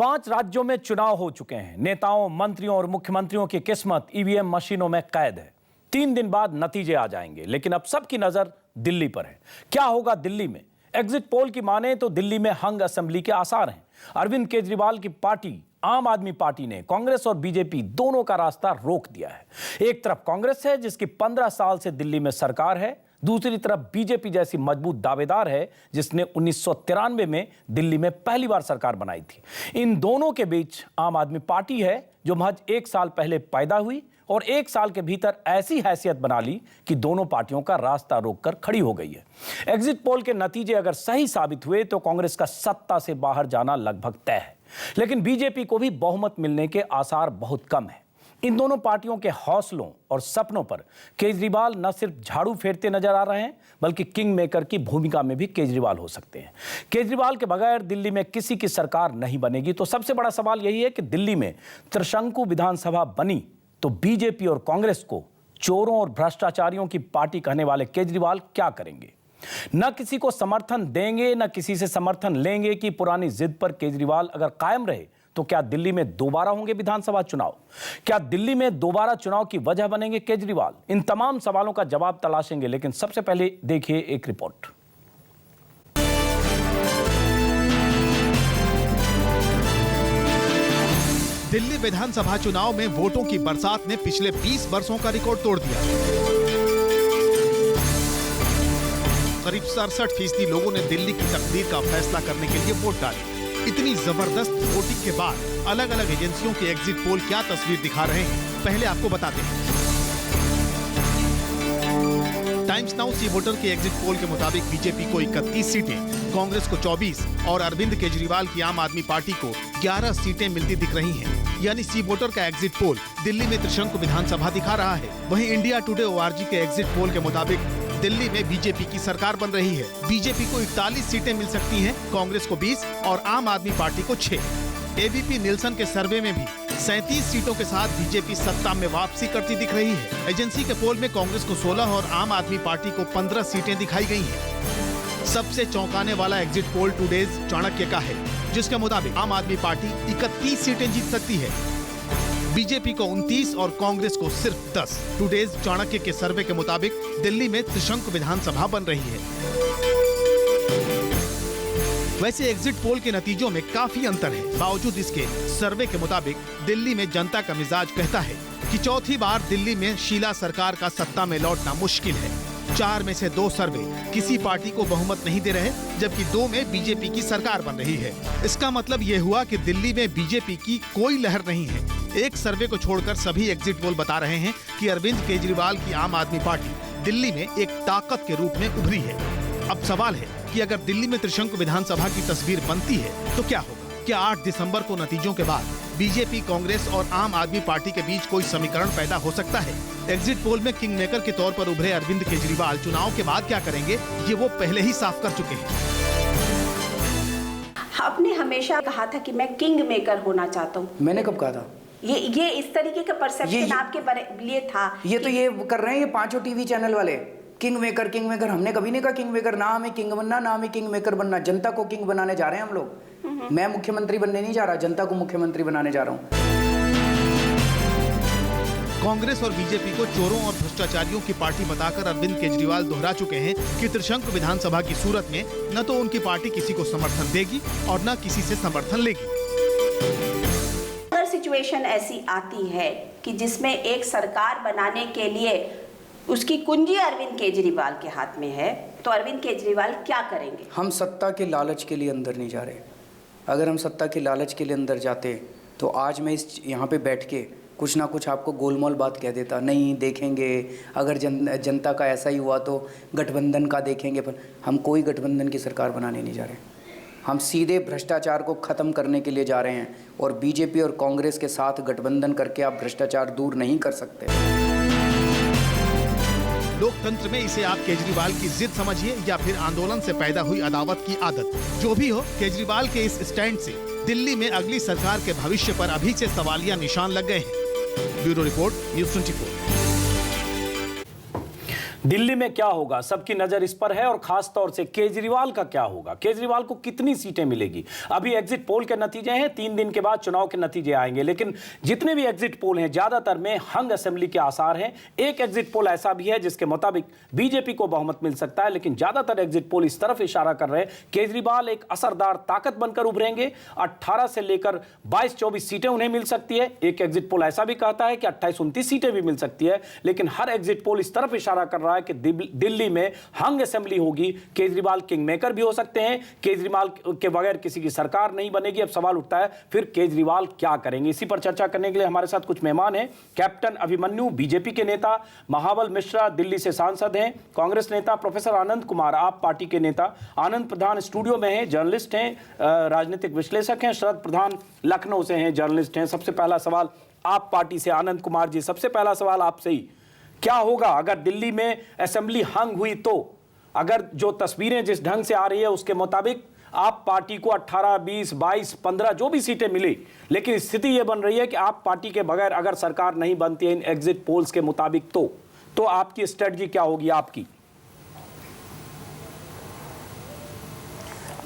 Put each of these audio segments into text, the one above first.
5 राज्यों में चुनाव हो चुके हैं। नेताओं, मंत्रियों और मुख्यमंत्रियों की किस्मत ईवीएम मशीनों में कैद है। 3 दिन बाद नतीजे आ जाएंगे, लेकिन अब सबकी नजर दिल्ली पर है। क्या होगा दिल्ली में? एग्जिट पोल की माने तो दिल्ली में हंग असेंबली के आसार हैं। अरविंद केजरीवाल की पार्टी आम आदमी पार्टी ने कांग्रेस और बीजेपी दोनों का रास्ता रोक दिया है। एक तरफ कांग्रेस है जिसकी 15 साल से दिल्ली में सरकार है, दूसरी तरफ बीजेपी जैसी मजबूत दावेदार है जिसने 1993 में दिल्ली में पहली बार सरकार बनाई थी। इन दोनों के बीच आम आदमी पार्टी है जो महज 1 साल पहले पैदा हुई और 1 साल के भीतर ऐसी हैसियत बना ली कि दोनों पार्टियों का रास्ता रोककर खड़ी हो गई है। एग्जिट पोल के नतीजे अगर सही साबित हुए तो कांग्रेस का सत्ता से बाहर जाना लगभग तय है, लेकिन बीजेपी को भी बहुमत मिलने के आसार बहुत कम है। इन दोनों पार्टियों के हौसलों और सपनों पर केजरीवाल न सिर्फ झाड़ू फेरते नजर आ रहे हैं, बल्कि किंग मेकर की भूमिका में भी केजरीवाल हो सकते हैं। केजरीवाल के बगैर दिल्ली में किसी की सरकार नहीं बनेगी। तो सबसे बड़ा सवाल यही है कि दिल्ली में त्रिशंकु विधानसभा बनी तो बीजेपी और कांग्रेस को चोरों और भ्रष्टाचारियों की पार्टी कहने वाले केजरीवाल क्या करेंगे? न किसी को समर्थन देंगे, न किसी से समर्थन लेंगे कि पुरानी जिद पर केजरीवाल अगर कायम रहे तो क्या दिल्ली में दोबारा होंगे विधानसभा चुनाव? क्या दिल्ली में दोबारा चुनाव की वजह बनेंगे केजरीवाल? इन तमाम सवालों का जवाब तलाशेंगे, लेकिन सबसे पहले देखिए एक रिपोर्ट। दिल्ली विधानसभा चुनाव में वोटों की बरसात ने पिछले 20 वर्षों का रिकॉर्ड तोड़ दिया। करीब 67% लोगों ने दिल्ली की तकदीर का फैसला करने के लिए वोट डाले। इतनी जबरदस्त वोटिंग के बाद अलग अलग एजेंसियों के एग्जिट पोल क्या तस्वीर दिखा रहे हैं, पहले आपको बताते हैं। टाइम्स नाउ सी वोटर के एग्जिट पोल के मुताबिक बीजेपी को 31 सीटें, कांग्रेस को 24 और अरविंद केजरीवाल की आम आदमी पार्टी को 11 सीटें मिलती दिख रही हैं। यानी सी वोटर का एग्जिट पोल दिल्ली में त्रिशंकु विधानसभा दिखा रहा है। वहीं इंडिया टुडे ORG के एग्जिट पोल के मुताबिक दिल्ली में बीजेपी की सरकार बन रही है। बीजेपी को 41 सीटें मिल सकती हैं, कांग्रेस को 20 और आम आदमी पार्टी को 6। एबीपी निल्सन के सर्वे में भी 37 सीटों के साथ बीजेपी सत्ता में वापसी करती दिख रही है। एजेंसी के पोल में कांग्रेस को 16 और आम आदमी पार्टी को 15 सीटें दिखाई गई हैं। सबसे चौंकाने वाला एग्जिट पोल टुडेज चाणक्य का है, जिसके मुताबिक आम आदमी पार्टी 31 सीटें जीत सकती है, बीजेपी को 29 और कांग्रेस को सिर्फ 10। टुडेज चाणक्य के सर्वे के मुताबिक दिल्ली में त्रिशंकु विधानसभा बन रही है। वैसे एग्जिट पोल के नतीजों में काफी अंतर है। बावजूद इसके सर्वे के मुताबिक दिल्ली में जनता का मिजाज कहता है कि चौथी बार दिल्ली में शीला सरकार का सत्ता में लौटना मुश्किल है। 4 में से 2 सर्वे किसी पार्टी को बहुमत नहीं दे रहे, जबकि 2 में बीजेपी की सरकार बन रही है। इसका मतलब ये हुआ कि दिल्ली में बीजेपी की कोई लहर नहीं है। एक सर्वे को छोड़कर सभी एग्जिट पोल बता रहे हैं कि अरविंद केजरीवाल की आम आदमी पार्टी दिल्ली में एक ताकत के रूप में उभरी है। अब सवाल है कि अगर दिल्ली में त्रिशंकु विधानसभा की तस्वीर बनती है तो क्या होगा? क्या 8 दिसंबर को नतीजों के बाद बीजेपी, कांग्रेस और आम आदमी पार्टी के बीच कोई समीकरण पैदा हो सकता है? एग्जिट पोल में किंग मेकर के तौर पर उभरे अरविंद केजरीवाल चुनाव के बाद क्या करेंगे, ये वो पहले ही साफ कर चुके हैं। आपने हमेशा कहा था कि मैं किंग मेकर होना चाहता हूँ। मैंने कब कहा था? ये इस तरीके का परसेप्शन आपके लिए था। ये तो ये कर रहे हैं ये 5 टीवी चैनल वाले, किंग मेकर किंग मेकर। हमने कभी नहीं कहा किंग मेकर। ना हमें किंग बनना, ना हमें किंग मेकर बनना। जनता को किंग बनाने जा रहे हैं हम लोग। मैं मुख्यमंत्री बनने नहीं जा रहा, जनता को मुख्यमंत्री बनाने जा रहा हूँ। कांग्रेस और बीजेपी को चोरों और भ्रष्टाचारियों की पार्टी बताकर अरविंद केजरीवाल दोहरा चुके हैं कि त्रिशंकु विधानसभा की सूरत में न तो उनकी पार्टी किसी को समर्थन देगी और न किसी से समर्थन लेगी। अगर सिचुएशन ऐसी आती है कि जिसमें एक सरकार बनाने के लिए उसकी कुंजी अरविंद केजरीवाल के हाथ में है, तो अरविंद केजरीवाल क्या करेंगे? हम सत्ता के लालच के लिए अंदर नहीं जा रहे। अगर हम सत्ता के लालच के लिए अंदर जाते तो आज मैं यहाँ पे बैठ के कुछ ना कुछ आपको गोलमोल बात कह देता। नहीं देखेंगे, अगर जनता का ऐसा ही हुआ तो गठबंधन का देखेंगे। पर हम कोई गठबंधन की सरकार बनाने नहीं जा रहे। हम सीधे भ्रष्टाचार को ख़त्म करने के लिए जा रहे हैं और बीजेपी और कांग्रेस के साथ गठबंधन करके आप भ्रष्टाचार दूर नहीं कर सकते। लोकतंत्र में इसे आप केजरीवाल की जिद समझिए या फिर आंदोलन से पैदा हुई अदावत की आदत, जो भी हो, केजरीवाल के इस स्टैंड से दिल्ली में अगली सरकार के भविष्य पर अभी से सवालिया निशान लग गए हैं। Bureau report, news 24। दिल्ली में क्या होगा, सबकी नजर इस पर है और खास तौर से केजरीवाल का क्या होगा, केजरीवाल को कितनी सीटें मिलेगी। अभी एग्जिट पोल के नतीजे हैं, 3 दिन के बाद चुनाव के नतीजे आएंगे, लेकिन जितने भी एग्जिट पोल हैं ज्यादातर में हंग असेंबली के आसार हैं। एक एग्जिट पोल ऐसा भी है जिसके मुताबिक बीजेपी को बहुमत मिल सकता है, लेकिन ज्यादातर एग्जिट पोल इस तरफ इशारा कर रहे हैं केजरीवाल एक असरदार ताकत बनकर उभरेंगे। 18 से लेकर 22-24 सीटें उन्हें मिल सकती है। एक एग्जिट पोल ऐसा भी कहता है कि 28-29 सीटें भी मिल सकती है, लेकिन हर एग्जिट पोल इस तरफ इशारा कर रहा है कि दिल्ली में हंग असेंबली होगी। केजरीवाल किंग मेकर भी हो सकते हैं, केजरीवाल के बगैर किसी की सरकार नहीं बनेगी। अब सवाल उठता है फिर केजरीवाल क्या करेंगे। इसी पर चर्चा करने के लिए हमारे साथ कुछ मेहमान हैं। कैप्टन अभिमन्यु बीजेपी के नेता, महाबल मिश्रा दिल्ली से सांसद हैं, कांग्रेस नेता प्रोफेसर आनंद कुमार आप पार्टी के नेता, आनंद प्रधान स्टूडियो में हैं, जर्नलिस्ट हैं, राजनीतिक विश्लेषक हैं, शरद प्रधान लखनऊ से हैं, जर्नलिस्ट हैं। सबसे पहला सवाल आप पार्टी से आनंद कुमार जी, सबसे पहला सवाल आपसे ही, क्या होगा अगर दिल्ली में असेंबली हंग हुई तो? अगर जो तस्वीरें जिस ढंग से आ रही है उसके मुताबिक आप पार्टी को 18, 20, 22, 15 जो भी सीटें मिली, लेकिन स्थिति यह बन रही है कि आप पार्टी के बगैर अगर सरकार नहीं बनती है इन एग्जिट पोल्स के मुताबिक तो आपकी स्ट्रेटजी क्या होगी आपकी?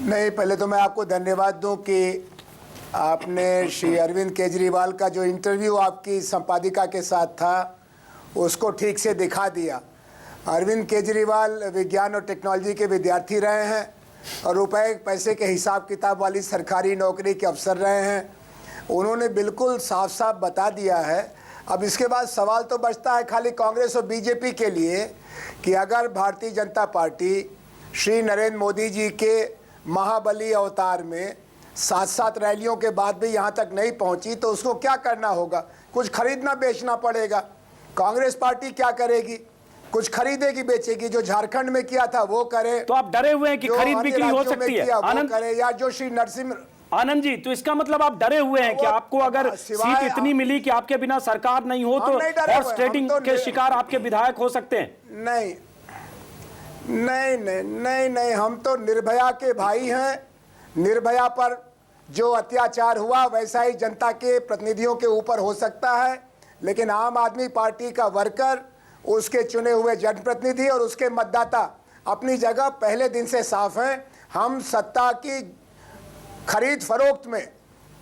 नहीं, पहले तो मैं आपको धन्यवाद दूं कि आपने श्री अरविंद केजरीवाल का जो इंटरव्यू आपकी संपादिका के साथ था उसको ठीक से दिखा दिया। अरविंद केजरीवाल विज्ञान और टेक्नोलॉजी के विद्यार्थी रहे हैं और रुपए पैसे के हिसाब किताब वाली सरकारी नौकरी के अफसर रहे हैं। उन्होंने बिल्कुल साफ साफ बता दिया है। अब इसके बाद सवाल तो बचता है खाली कांग्रेस और बीजेपी के लिए कि अगर भारतीय जनता पार्टी श्री नरेंद्र मोदी जी के महाबली अवतार में 7 रैलियों के बाद भी यहाँ तक नहीं पहुँची तो उसको क्या करना होगा? कुछ खरीदना बेचना पड़ेगा। कांग्रेस पार्टी क्या करेगी? कुछ खरीदेगी बेचेगी। जो झारखंड में किया था वो करे। तो आप डरे हुए हैं कि खरीद बिक्री हो सकती है आनंद करे, या जो श्री नरसिंह आनंद जी, तो इसका मतलब आप डरे हुए हैं कि आपको अगर सीट इतनी मिली कि आपके बिना सरकार नहीं हो तो हॉर्स ट्रेडिंग के शिकार आपके विधायक हो सकते हैं? नहीं नहीं नहीं नहीं नहीं, हम तो निर्भया के भाई हैं। निर्भया पर जो अत्याचार हुआ वैसा ही जनता के प्रतिनिधियों के ऊपर हो सकता है, लेकिन आम आदमी पार्टी का वर्कर, उसके चुने हुए जनप्रतिनिधि और उसके मतदाता अपनी जगह पहले दिन से साफ हैं। हम सत्ता की खरीद फरोख्त में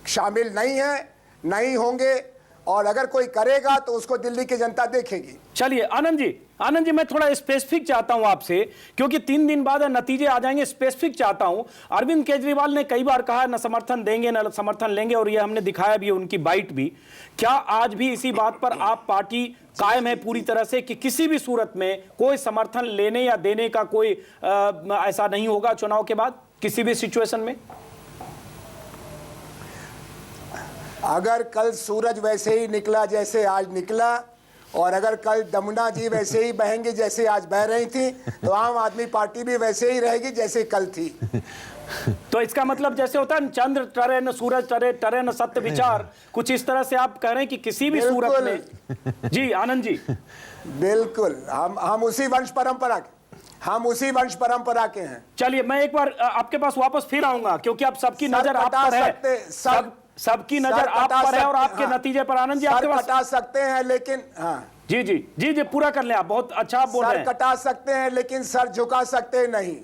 शामिल नहीं हैं, नहीं होंगे, और अगर कोई करेगा तो उसको दिल्ली की जनता देखेगी। चलिए आनंद जी मैं थोड़ा स्पेसिफिक चाहता हूं आपसे, क्योंकि 3 दिन बाद नतीजे आ जाएंगे। स्पेसिफिक चाहता हूं। अरविंद केजरीवाल ने कई बार कहा न समर्थन देंगे न समर्थन लेंगे, और ये हमने दिखाया भी उनकी बाइट भी। क्या आज भी इसी बात पर आप पार्टी कायम है पूरी तरह से कि किसी भी सूरत में कोई समर्थन लेने या देने का कोई ऐसा नहीं होगा चुनाव के बाद किसी भी सिचुएशन में? अगर कल सूरज वैसे ही निकला जैसे आज निकला, और अगर कल दमुना जी वैसे ही बहेंगे जैसे आज बह रही थी, तो आम आदमी पार्टी भी वैसे ही रहेगी जैसे कल थी। तो इसका मतलब जैसे होता है चंद्र टरे न सूरज टरे न सत्य विचार, कुछ इस तरह से आप कह रहे हैं कि किसी भी सूरत में। जी आनंद जी, बिल्कुल हम उसी वंश परंपरा के हैं। चलिए मैं एक बार आपके पास वापस फिर आऊंगा, क्योंकि अब सबकी नजर आप पर है, सबकी नजर आप पर है और आपके नतीजे पर। आनंद जी आपके पास कटा सकते हैं, लेकिन हाँ जी पूरा कर लें आप, बहुत अच्छा बोल रहे हैं। सर कटा सकते हैं लेकिन सर झुका सकते नहीं।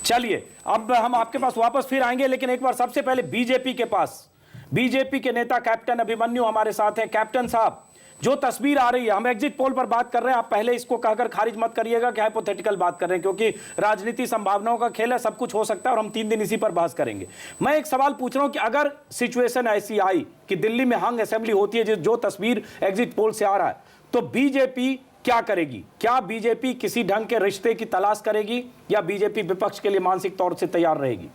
चलिए अब हम आपके पास वापस फिर आएंगे, लेकिन एक बार सबसे पहले बीजेपी के पास, बीजेपी के नेता कैप्टन अभिमन्यु हमारे साथ हैं। कैप्टन साहब, जो तस्वीर आ रही है, हम एग्जिट पोल पर बात कर रहे हैं, आप पहले इसको कहकर खारिज मत करिएगा कि हाइपोथेटिकल बात कर रहे हैं, क्योंकि राजनीति संभावनाओं का खेल है, सब कुछ हो सकता है, और हम 3 दिन इसी पर बहस करेंगे। मैं एक सवाल पूछ रहा हूं कि अगर सिचुएशन ऐसी आई कि दिल्ली में हंग असेंबली होती है, जो तस्वीर एग्जिट पोल से आ रहा है, तो बीजेपी क्या करेगी? क्या बीजेपी किसी ढंग के रिश्ते की तलाश करेगी या बीजेपी विपक्ष के लिए मानसिक तौर से तैयार रहेगी?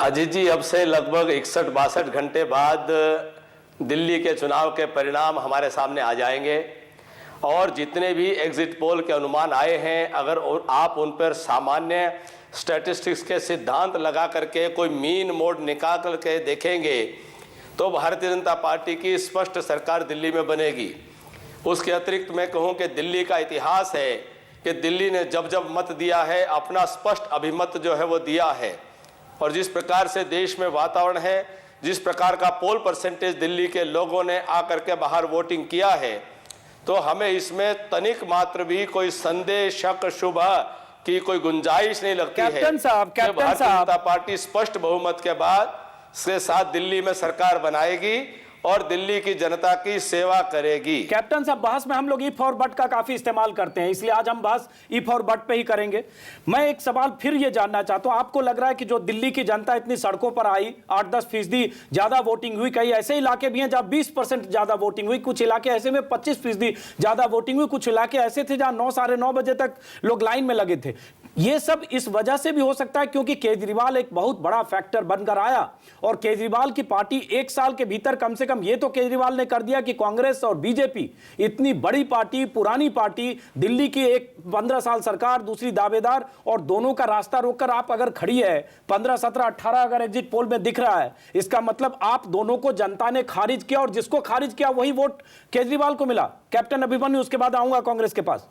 अजीत जी, अब से लगभग 61-62 घंटे बाद दिल्ली के चुनाव के परिणाम हमारे सामने आ जाएंगे, और जितने भी एग्जिट पोल के अनुमान आए हैं, अगर आप उन पर सामान्य स्टैटिस्टिक्स के सिद्धांत लगा करके कोई मीन मोड निकाल करके देखेंगे तो भारतीय जनता पार्टी की स्पष्ट सरकार दिल्ली में बनेगी। उसके अतिरिक्त मैं कहूँ कि दिल्ली का इतिहास है कि दिल्ली ने जब जब मत दिया है अपना स्पष्ट अभिमत जो है वो दिया है, और जिस प्रकार से देश में वातावरण है, जिस प्रकार का पोल परसेंटेज दिल्ली के लोगों ने आकर के बाहर वोटिंग किया है, तो हमें इसमें तनिक मात्र भी कोई संदेह, शक, शुभ की कोई गुंजाइश नहीं लगती है। कैप्टन साहब, कि भारतीय जनता पार्टी स्पष्ट बहुमत के बाद के साथ दिल्ली में सरकार बनाएगी और दिल्ली की जनता की सेवा करेगी। कैप्टन साहब, बहस में हम लोग इफ और बट का काफी इस्तेमाल करते हैं, इसलिए आज हम बहस इफ और बट पे ही करेंगे। मैं एक सवाल फिर ये जानना चाहता हूं, आपको लग रहा है कि जो दिल्ली की जनता इतनी सड़कों पर आई, 8-10% ज्यादा वोटिंग हुई, कई ऐसे इलाके भी हैं जहां 20% ज्यादा वोटिंग हुई, कुछ इलाके ऐसे में 25% ज्यादा वोटिंग हुई, कुछ इलाके ऐसे थे जहां 9, साढ़े 9 बजे तक लोग लाइन में लगे थे। ये सब इस वजह से भी हो सकता है क्योंकि केजरीवाल एक बहुत बड़ा फैक्टर बनकर आया और केजरीवाल की पार्टी 1 साल के भीतर कम से कम ये तो केजरीवाल ने कर दिया कि कांग्रेस और बीजेपी, इतनी बड़ी पार्टी, पुरानी पार्टी, दिल्ली की एक 15 साल सरकार, दूसरी दावेदार, और दोनों का रास्ता रोककर आप अगर खड़ी है, 15, 17, 18 अगर एग्जिट पोल में दिख रहा है, इसका मतलब आप दोनों को जनता ने खारिज किया और जिसको खारिज किया वही वोट केजरीवाल को मिला। कैप्टन अभिमन्यु, उसके बाद आऊंगा कांग्रेस के पास।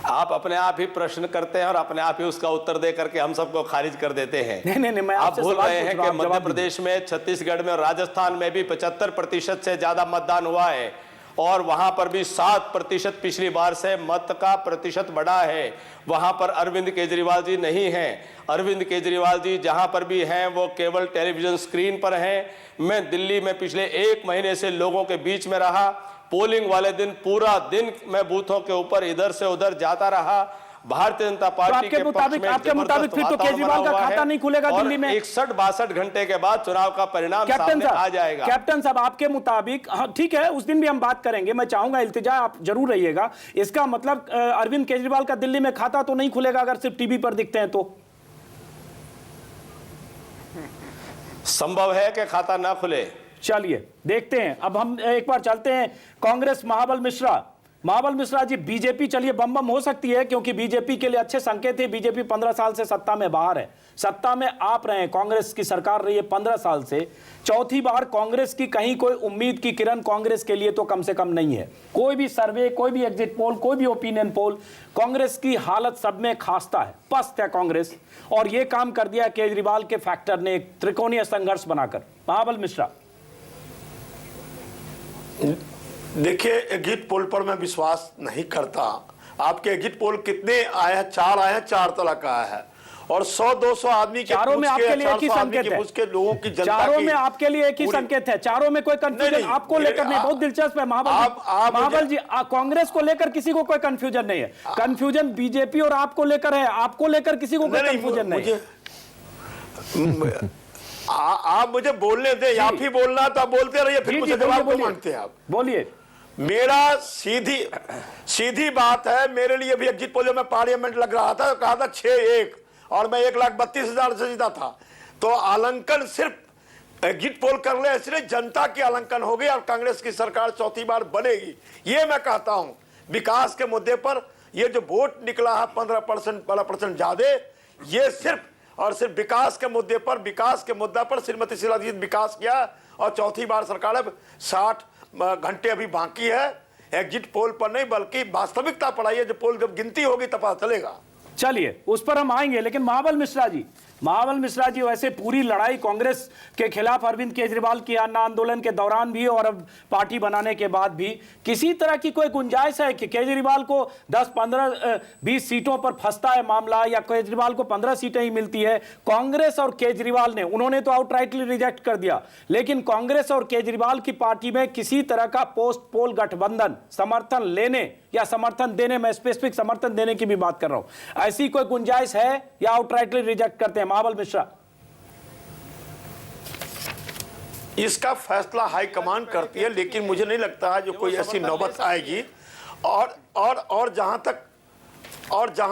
आप अपने आप ही प्रश्न करते हैं और अपने आप ही उसका उत्तर दे करके हम सबको खारिज कर देते हैं। नहीं, मैं आप भूल रहे हैं कि मध्य प्रदेश में, छत्तीसगढ़ में और राजस्थान में भी 75% से ज्यादा मतदान हुआ है और वहां पर भी 7% पिछली बार से मत का प्रतिशत बढ़ा है। वहां पर अरविंद केजरीवाल जी नहीं हैं। अरविंद केजरीवाल जी जहां पर भी हैं वो केवल टेलीविजन स्क्रीन पर हैं। मैं दिल्ली में पिछले 1 महीने से लोगों के बीच में रहा। पोलिंग वाले दिन पूरा दिन मैं बूथों के ऊपर इधर से उधर जाता रहा। भारतीय जनता पार्टी के आपके मुताबिक फिर तो केजरीवाल का खाता नहीं खुलेगा दिल्ली में। 61-62 घंटे के बाद चुनाव का परिणाम सामने आ जाएगा। कैप्टन साहब, आपके मुताबिक, हाँ ठीक है, उस दिन भी हम बात करेंगे, मैं चाहूंगा इल्तिजा आप जरूर रहिएगा। इसका मतलब अरविंद केजरीवाल का दिल्ली में खाता तो नहीं खुलेगा अगर सिर्फ टीवी पर दिखते हैं तो? संभव है कि खाता ना खुले। चलिए देखते हैं। अब हम एक बार चलते हैं कांग्रेस। महाबल मिश्रा जी, बीजेपी चलिए बम बम हो सकती है क्योंकि बीजेपी के लिए अच्छे संकेत है। बीजेपी 15 साल से सत्ता में बाहर है, सत्ता में आप रहे हैं, कांग्रेस की सरकार रही है 15 साल से। चौथी बार कांग्रेस की कहीं कोई उम्मीद की किरण कांग्रेस के लिए तो कम से कम नहीं है। कोई भी सर्वे, कोई भी एग्जिट पोल, कोई भी ओपिनियन पोल, कांग्रेस की हालत सब में खास्ता है, पस्त है कांग्रेस। और यह काम कर दिया केजरीवाल के फैक्टर ने एक त्रिकोणीय संघर्ष बनाकर। महाबल मिश्रा, देखिए, एग्जिट पोल पर मैं विश्वास नहीं करता। आपके एग्जिट पोल कितने आए हैं? 4 आए हैं, 4 तरह का आया है और 100-200 आदमी के चारों में आपके लिए एक ही संकेत है। उसके लोगों की जनता चारों में आपके लिए एक ही संकेत है, चारों में कोई कंफ्यूजन आपको लेकर नहीं। बहुत दिलचस्प है महाबल जी, कांग्रेस को लेकर किसी को कोई कंफ्यूजन नहीं है। कंफ्यूजन बीजेपी और आपको लेकर है, आपको लेकर किसी को कोई कंफ्यूजन नहीं है। आप मुझे बोलने दें, आप ही बोलना तो आप बोलते रहिए, फिर मुझे जवाब क्यों मांगते हैं आप? बोलिए। मेरा सीधी बात है। मेरे लिए भी एग्जिट पोल, मैं पार्लियामेंट लग रहा था, कहा था 6-1 और मैं 1,32,000 से जीता था। तो आलंकन सिर्फ एग्जिट पोल कर ले इसलिए जनता की आलंकन हो गई और कांग्रेस की सरकार चौथी बार बनेगी। ये मैं कहता हूं। विकास के मुद्दे पर ये जो वोट निकला है 15% ज्यादा, ये सिर्फ और सिर्फ विकास के मुद्दे पर, विकास के मुद्दा पर श्रीमती शीला दीक्षित विकास किया और चौथी बार सरकार। अब 60 घंटे अभी बाकी है। एग्जिट पोल पर नहीं बल्कि वास्तविकता पर आई है। जो पोल जब गिनती होगी तब पता चलेगा। चलिए उस पर हम आएंगे, लेकिन महाबल मिश्रा जी वैसे पूरी लड़ाई कांग्रेस के खिलाफ अरविंद केजरीवाल की आंदोलन के दौरान भी और अब पार्टी बनाने के बाद भी किसी तरह की कोई गुंजाइश है कि केजरीवाल को 10, 15, 20 सीटों पर फंसता है मामला या केजरीवाल को 15 सीटें ही मिलती है? कांग्रेस और केजरीवाल ने, उन्होंने तो आउटराइटली रिजेक्ट कर दिया, लेकिन कांग्रेस और केजरीवाल की पार्टी में किसी तरह का पोस्ट पोल गठबंधन समर्थन लेने या समर्थन देने, मैं स्पेसिफिक समर्थन देने की भी बात कर रहा हूं, ऐसी कोई गुंजाइश है या आउटराइटली रिजेक्ट करते हैं? महाबल मिश्रा, इसका फैसला हाईकमान करती है, लेकिन मुझे नहीं लगता है जो कोई ऐसी नौबत आएगी। और जहां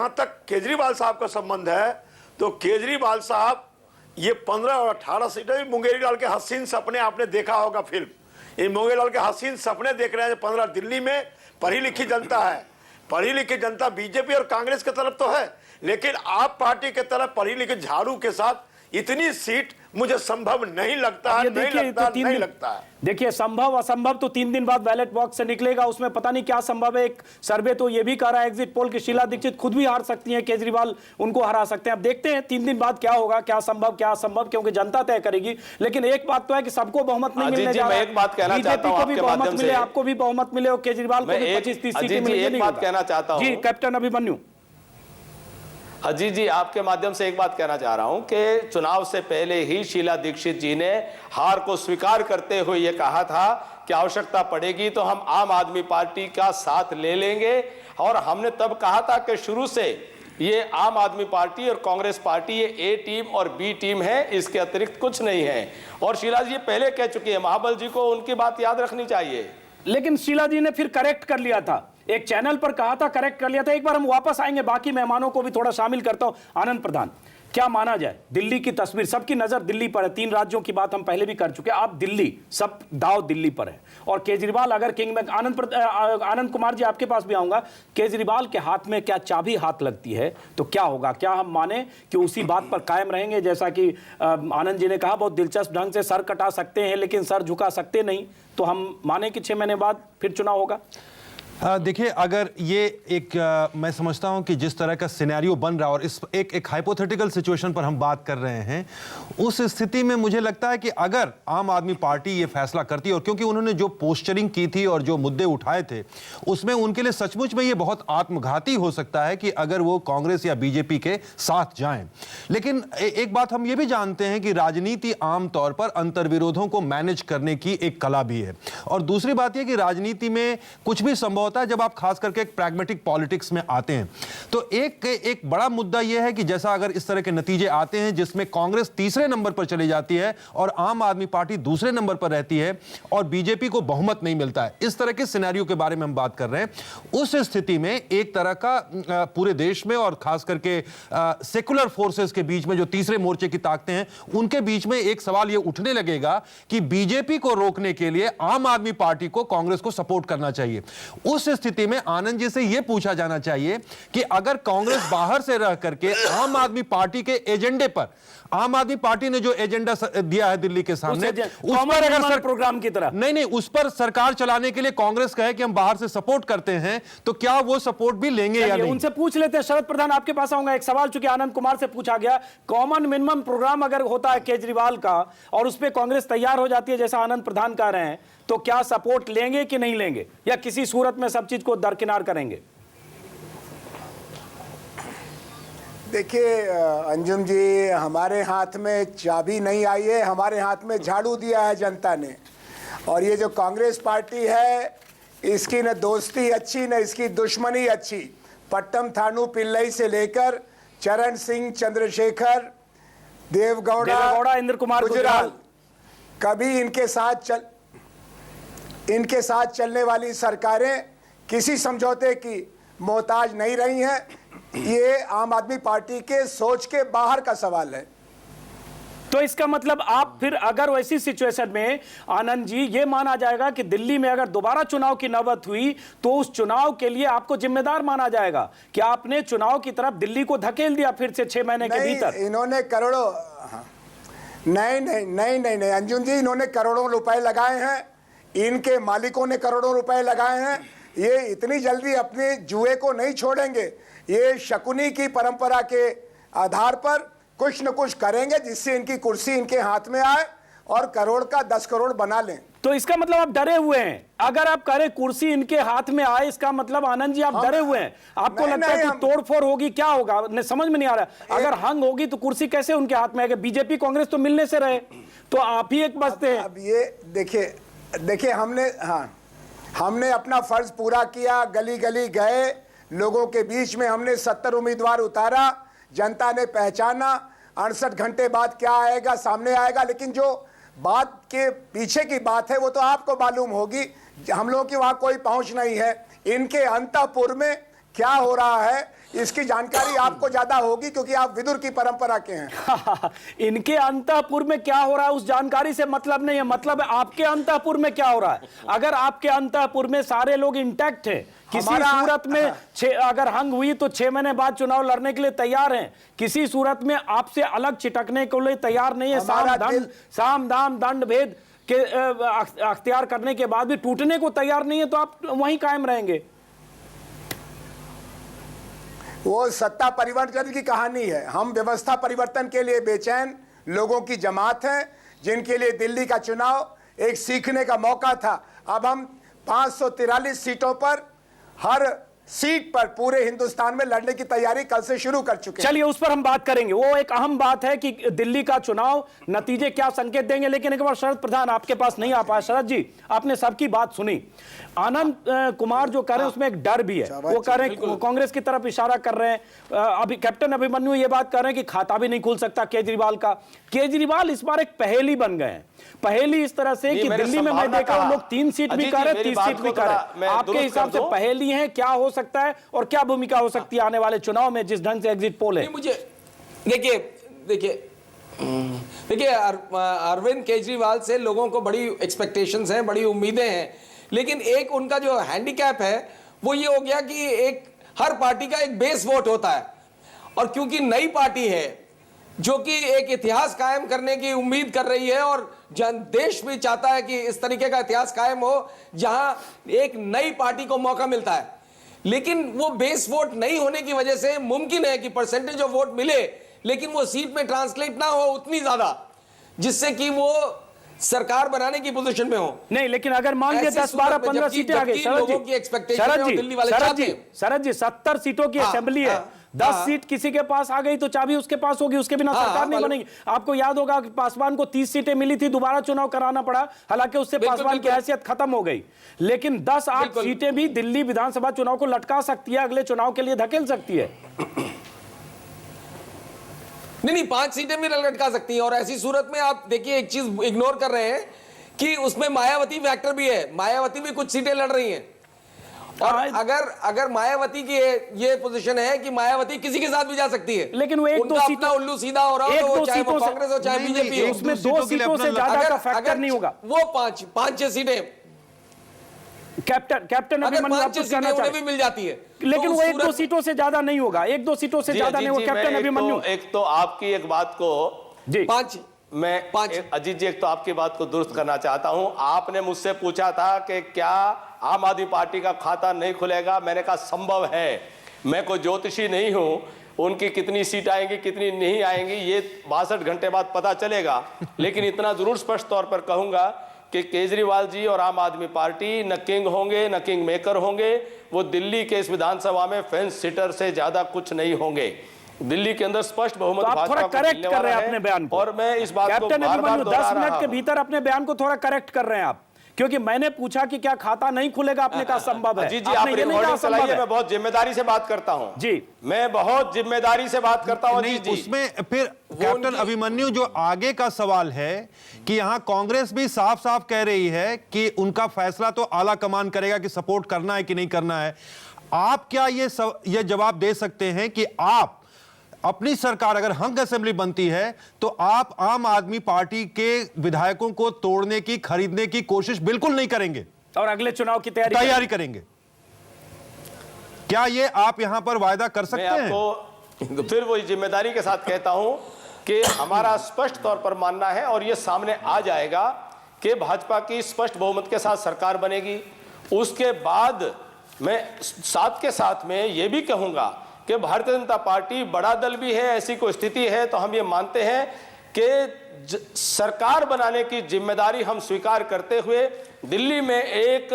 तक केजरीवाल साहब का संबंध है, तो केजरीवाल साहब ये 15 और 18 सीटें, मुंगेरीलाल के हसीन सपने आपने देखा होगा फिल्म, ये मुंगेरीलाल के हसीन सपने देख रहे हैं। 15 दिल्ली में पढ़ी लिखी जनता है, पढ़ी लिखी जनता बीजेपी और कांग्रेस की तरफ तो है, लेकिन आप पार्टी की तरफ पढ़ी लिखी झाड़ू के साथ इतनी सीट मुझे संभव नहीं लगता है, नहीं लगता, नहीं लगता है। देखिए, संभव असंभव तो 3 दिन बाद बैलेट बॉक्स से निकलेगा, उसमें पता नहीं क्या संभव है। एक सर्वे तो ये भी कह रहा है एग्जिट पोल की शीला दीक्षित खुद भी हार सकती हैं, केजरीवाल उनको हरा सकते हैं। अब देखते हैं 3 दिन बाद क्या होगा, क्या संभव क्या असंभव, क्योंकि जनता तय करेगी। लेकिन एक बात तो है कि सबको बहुमत नहीं मिलने जा रहा है। एक बात कहना चाहता हूं आपके माध्यम से, आपको भी बहुमत मिले और केजरीवाल को 25-30 सीटें मिले। एक बात कहना चाहता हूं जी कैप्टन अभिमन्यु। अजीत जी, आपके माध्यम से एक बात कहना चाह रहा हूं कि चुनाव से पहले ही शीला दीक्षित जी ने हार को स्वीकार करते हुए यह कहा था कि आवश्यकता पड़ेगी तो हम आम आदमी पार्टी का साथ ले लेंगे। और हमने तब कहा था कि शुरू से ये आम आदमी पार्टी और कांग्रेस पार्टी ये ए टीम और बी टीम है, इसके अतिरिक्त कुछ नहीं है। और शीला जी पहले कह चुकी है, महाबल जी को उनकी बात याद रखनी चाहिए। लेकिन शीला जी ने फिर करेक्ट कर लिया था, एक चैनल पर कहा था, करेक्ट कर लिया था। एक बार हम वापस आएंगे, बाकी मेहमानों को भी थोड़ा शामिल करता हूं। आनंद प्रधान, क्या माना जाए, दिल्ली की तस्वीर, सबकी नजर दिल्ली पर है। 3 राज्यों की बात हम पहले भी कर चुके हैं, अब दिल्ली, सब दाव दिल्ली पर है। और केजरीवाल अगर किंग में, आनंद कुमार जी आपके पास भी आऊंगा, केजरीवाल के हाथ में क्या चाबी हाथ लगती है तो क्या होगा? क्या हम माने कि उसी बात पर कायम रहेंगे, जैसा कि आनंद जी ने कहा, बहुत दिलचस्प ढंग से सर कटा सकते हैं लेकिन सर झुका सकते नहीं, तो हम माने कि 6 महीने बाद फिर चुनाव होगा? देखिए, अगर ये एक मैं समझता हूं कि जिस तरह का सिनेरियो बन रहा, और इस एक हाइपोथेटिकल सिचुएशन पर हम बात कर रहे हैं, उस स्थिति में मुझे लगता है कि अगर आम आदमी पार्टी ये फैसला करती है, और क्योंकि उन्होंने जो पोस्चरिंग की थी और जो मुद्दे उठाए थे, उसमें उनके लिए सचमुच में ये बहुत आत्मघाती हो सकता है कि अगर वो कांग्रेस या बीजेपी के साथ जाएं। लेकिन एक बात हम ये भी जानते हैं कि राजनीति आमतौर पर अंतर्विरोधों को मैनेज करने की एक कला भी है। और दूसरी बात यह कि राजनीति में कुछ भी संभव होता है जब आप खास करके एक प्रैग्मेटिक पॉलिटिक्स में आते हैं। तो एक बड़ा मुद्दा यह है कि जैसा अगर इस तरह के नतीजे आते हैं जिसमें कांग्रेस तीसरे नंबर पर चली जाती है और आम आदमी पार्टी दूसरे नंबर पर रहती है और बीजेपी को बहुमत नहीं मिलता है, इस तरह के सिनेरियो के बारे में हम बात कर रहे हैं, उस स्थिति में एक तरह का पूरे देश में और खास करके सेकुलर फोर्सेस के बीच में जो तीसरे मोर्चे की ताकतें हैं, उनके बीच में एक सवाल यह उठने लगेगा कि बीजेपी को रोकने के लिए आम आदमी पार्टी को कांग्रेस को सपोर्ट करना चाहिए। उस स्थिति में आनंद जी से यह पूछा जाना चाहिए कि अगर कांग्रेस बाहर से रह करके आम आदमी पार्टी के एजेंडे पर, आम आदमी पार्टी ने जो एजेंडा दिया है दिल्ली के सामने, उस पर अगर प्रोग्राम की तरह नहीं, उस पर सरकार चलाने के लिए कांग्रेस कहे कि हम बाहर से सपोर्ट करते हैं, तो क्या वो सपोर्ट भी लेंगे या नहीं? उनसे पूछ लेते हैं। शरद प्रधान, आपके पास आऊंगा। एक सवाल चूंकि आनंद कुमार से पूछा गया, कॉमन मिनिमम प्रोग्राम अगर होता है केजरीवाल का और उस पर कांग्रेस तैयार हो जाती है जैसा आनंद प्रधान कह रहे हैं, तो क्या सपोर्ट लेंगे कि नहीं लेंगे, या किसी सूरत में सब चीज को दरकिनार करेंगे? देखिए अंजुम जी, हमारे हाथ में चाबी नहीं आई है, हमारे हाथ में झाड़ू दिया है जनता ने। और ये जो कांग्रेस पार्टी है, इसकी न दोस्ती अच्छी न इसकी दुश्मनी अच्छी। पट्टम थानू पिल्लई से लेकर चरण सिंह, चंद्रशेखर, देवगौड़ा, इंद्र कुमार गुजराल, कभी इनके साथ चलने वाली सरकारें किसी समझौते की मोहताज नहीं रही हैं। ये आम आदमी पार्टी के सोच के बाहर का सवाल है। तो इसका मतलब आप फिर अगर वैसी सिचुएशन में आनंद जी ये माना जाएगा कि दिल्ली में अगर दोबारा चुनाव की नौबत हुई तो उस चुनाव के लिए आपको जिम्मेदार माना जाएगा कि आपने चुनाव की तरफ दिल्ली को धकेल दिया फिर से 6 महीने के भीतर? इन्होंने करोड़ों नहीं अंजुम जी, इन्होंने करोड़ों रुपए लगाए हैं, इनके मालिकों ने करोड़ों रुपए लगाए हैं। ये इतनी जल्दी अपने जुए को नहीं छोड़ेंगे। ये शकुनी की परंपरा के आधार पर कुछ न कुछ करेंगे जिससे इनकी कुर्सी इनके हाथ में आए और करोड़ का 10 करोड़ बना लें। तो इसका मतलब आप डरे हुए हैं? अगर आप करें कुर्सी इनके हाथ में आए, इसका मतलब आनंद जी आप डरे हुए हैं? आपको लगता है कि तोड़फोड़ होगी, क्या होगा? समझ में नहीं आ रहा। अगर हंग होगी तो कुर्सी कैसे उनके हाथ में आएगी? बीजेपी कांग्रेस तो मिलने से रहे, तो आप ही एक बचते हैं। अब ये देखिए हमने अपना फर्ज पूरा किया, गली गली गए, लोगों के बीच में हमने 70 उम्मीदवार उतारा, जनता ने पहचाना। 68 घंटे बाद क्या आएगा सामने आएगा, लेकिन जो बात के पीछे की बात है वो तो आपको मालूम होगी। हम लोगों की वहां कोई पहुंच नहीं है। इनके अंतःपुर में क्या हो रहा है इसकी जानकारी आपको ज्यादा होगी, क्योंकि आप विदुर की परंपरा के हैं। इनके अंतःपुर में क्या हो रहा है उस जानकारी से मतलब नहीं है, मतलब है आपके अंतःपुर में क्या हो रहा है। अगर आपके अंतःपुर में सारे लोग इंटैक्ट हैं, किसी सूरत में अगर हंग हुई तो 6 महीने बाद चुनाव लड़ने के लिए तैयार हैं, किसी सूरत में आपसे अलग चिटकने के लिए तैयार नहीं है, साम दाम दंड भेद के अख्तियार करने के बाद भी टूटने को तैयार नहीं है, तो आप वहीं कायम रहेंगे। वो सत्ता परिवर्तन की कहानी है। हम व्यवस्था परिवर्तन के लिए बेचैन लोगों की जमात है, जिनके लिए दिल्ली का चुनाव एक सीखने का मौका था। अब हम 543 सीटों पर, हर सीट पर पूरे हिंदुस्तान में लड़ने की तैयारी कल से शुरू कर चुके हैं। चलिए उस पर हम बात करेंगे। वो एक अहम बात है कि दिल्ली का चुनाव नतीजे क्या संकेत देंगे, लेकिन एक बार शरद प्रधान आपके पास नहीं आ पाया। शरद जी, आपने सबकी बात सुनी। आनंद कुमार जो कर रहे हैं उसमें एक डर भी है, वो कह रहे हैं, कांग्रेस की तरफ इशारा कर रहे हैं। अभी कैप्टन अभिमन्यु ये बात कर रहे हैं कि खाता भी नहीं खुल सकता केजरीवाल का। केजरीवाल इस बार एक पहेली बन गए हैं। पहेली इस तरह से कि दिल्ली में मैं देखा हूं लोग 3 सीट भी कर रहे, 30 सीट भी कर रहे। आपके हिसाब से पहेली है, क्या हो सकता है और क्या भूमिका हो सकती है आने वाले चुनाव में, जिस ढंग से एग्जिट पोल है? मुझे देखिए अरविंद केजरीवाल से लोगों को बड़ी एक्सपेक्टेशंस हैं, बड़ी उम्मीदें हैं, लेकिन एक उनका जो हैंडीकैप है वो ये हो गया कि एक हर पार्टी का एक बेस वोट होता है, और क्योंकि नई पार्टी है जो कि एक इतिहास कायम करने की उम्मीद कर रही है, और देश भी चाहता है कि इस तरीके का इतिहास कायम हो जहां एक नई पार्टी को मौका मिलता है, लेकिन वो बेस वोट नहीं होने की वजह से मुमकिन है कि परसेंटेज ऑफ वोट मिले लेकिन वो सीट में ट्रांसलेट ना हो उतनी ज्यादा जिससे कि वो सरकार बनाने की पोजीशन में हो। नहीं, लेकिन अगर मान लीजिए 10, 12, 15 सीटें आ गई, शरद जी 70 सीटों की असेंबली है, 10 सीट किसी के पास आ गई तो चाबी उसके पास होगी, उसके बिना सरकार नहीं बनेगी। आपको याद होगा कि पासवान को 30 सीटें मिली थी, दोबारा चुनाव कराना पड़ा, हालांकि उससे पासवान की हैसियत खत्म हो गई, लेकिन 10-8 सीटें भी दिल्ली विधानसभा चुनाव को लटका सकती है, अगले चुनाव के लिए धकेल सकती है। नहीं, 5 सीटें भी लटका सकती हैं, और ऐसी सूरत में आप देखिए एक चीज इग्नोर कर रहे हैं कि उसमें मायावती फैक्टर भी है। मायावती भी कुछ सीटें लड़ रही हैं, और अगर मायावती की ये पोजीशन है कि मायावती किसी के साथ भी जा सकती है, लेकिन वो 1-2 सीटों उल्लू सीधा हो रहा हो, चाहे वो कांग्रेस हो चाहे बीजेपी हो, उसमें 2 सीटों से ज्यादा का फैक्टर नहीं होगा। वो 5-6 सीटें कैप्टन अभिमन्यु आप कुछ कहना चाहते हैं? भी मिल जाती है, लेकिन वो 1-2 सीटों से ज्यादा नहीं होगा, 1-2 सीटों से ज्यादा नहीं होगा। कैप्टन अभिमन्यु, एक तो आपकी एक बात को जी 5 अजीत जी, एक तो आपकी बात को दुरुस्त करना चाहता हूं। आपने मुझसे पूछा था कि क्या आम आदमी पार्टी का खाता नहीं खुलेगा, मैंने कहा संभव है। मैं कोई ज्योतिषी नहीं हूं, उनकी कितनी सीट आएंगी कितनी नहीं आएंगी ये 62 घंटे बाद पता चलेगा, लेकिन इतना जरूर स्पष्ट तौर पर कहूंगा कि केजरीवाल जी और आम आदमी पार्टी न किंग होंगे न किंग मेकर होंगे, वो दिल्ली के इस विधानसभा में फेंस सिटर से ज्यादा कुछ नहीं होंगे। दिल्ली के अंदर स्पष्ट बहुमत भाजपा को करेक्ट कर रहे हैं अपने बयान को, और मैं इस बात को कैप्टन अभिमन्यु 10 मिनट के हूं। भीतर अपने बयान को थोड़ा करेक्ट कर रहे हैं आप, क्योंकि मैंने पूछा कि क्या खाता नहीं खुलेगा, आपने कहा संभव है। जी आप रिकॉर्डिंग चलाइए, मैं बहुत जिम्मेदारी से बात करता हूं जी, मैं बहुत जिम्मेदारी से बात करता हूं। जी उसमें फिर कैप्टन अभिमन्यु जो आगे का सवाल है कि यहां कांग्रेस भी साफ साफ कह रही है कि उनका फैसला तो आला कमान करेगा कि सपोर्ट करना है कि नहीं करना है। आप क्या ये जवाब दे सकते हैं कि आप अपनी सरकार अगर हंग असेंबली बनती है तो आप आम आदमी पार्टी के विधायकों को तोड़ने की, खरीदने की कोशिश बिल्कुल नहीं करेंगे और अगले चुनाव की तैयारी करेंगे? क्या ये आप यहां पर वायदा कर सकते हैं? मैं आपको फिर वही जिम्मेदारी के साथ कहता हूं कि हमारा स्पष्ट तौर पर मानना है, और यह सामने आ जाएगा कि भाजपा की स्पष्ट बहुमत के साथ सरकार बनेगी। उसके बाद मैं साथ के साथ में यह भी कहूंगा कि भारतीय जनता पार्टी बड़ा दल भी है, ऐसी कोई स्थिति है तो हम ये मानते हैं कि सरकार बनाने की जिम्मेदारी हम स्वीकार करते हुए दिल्ली में एक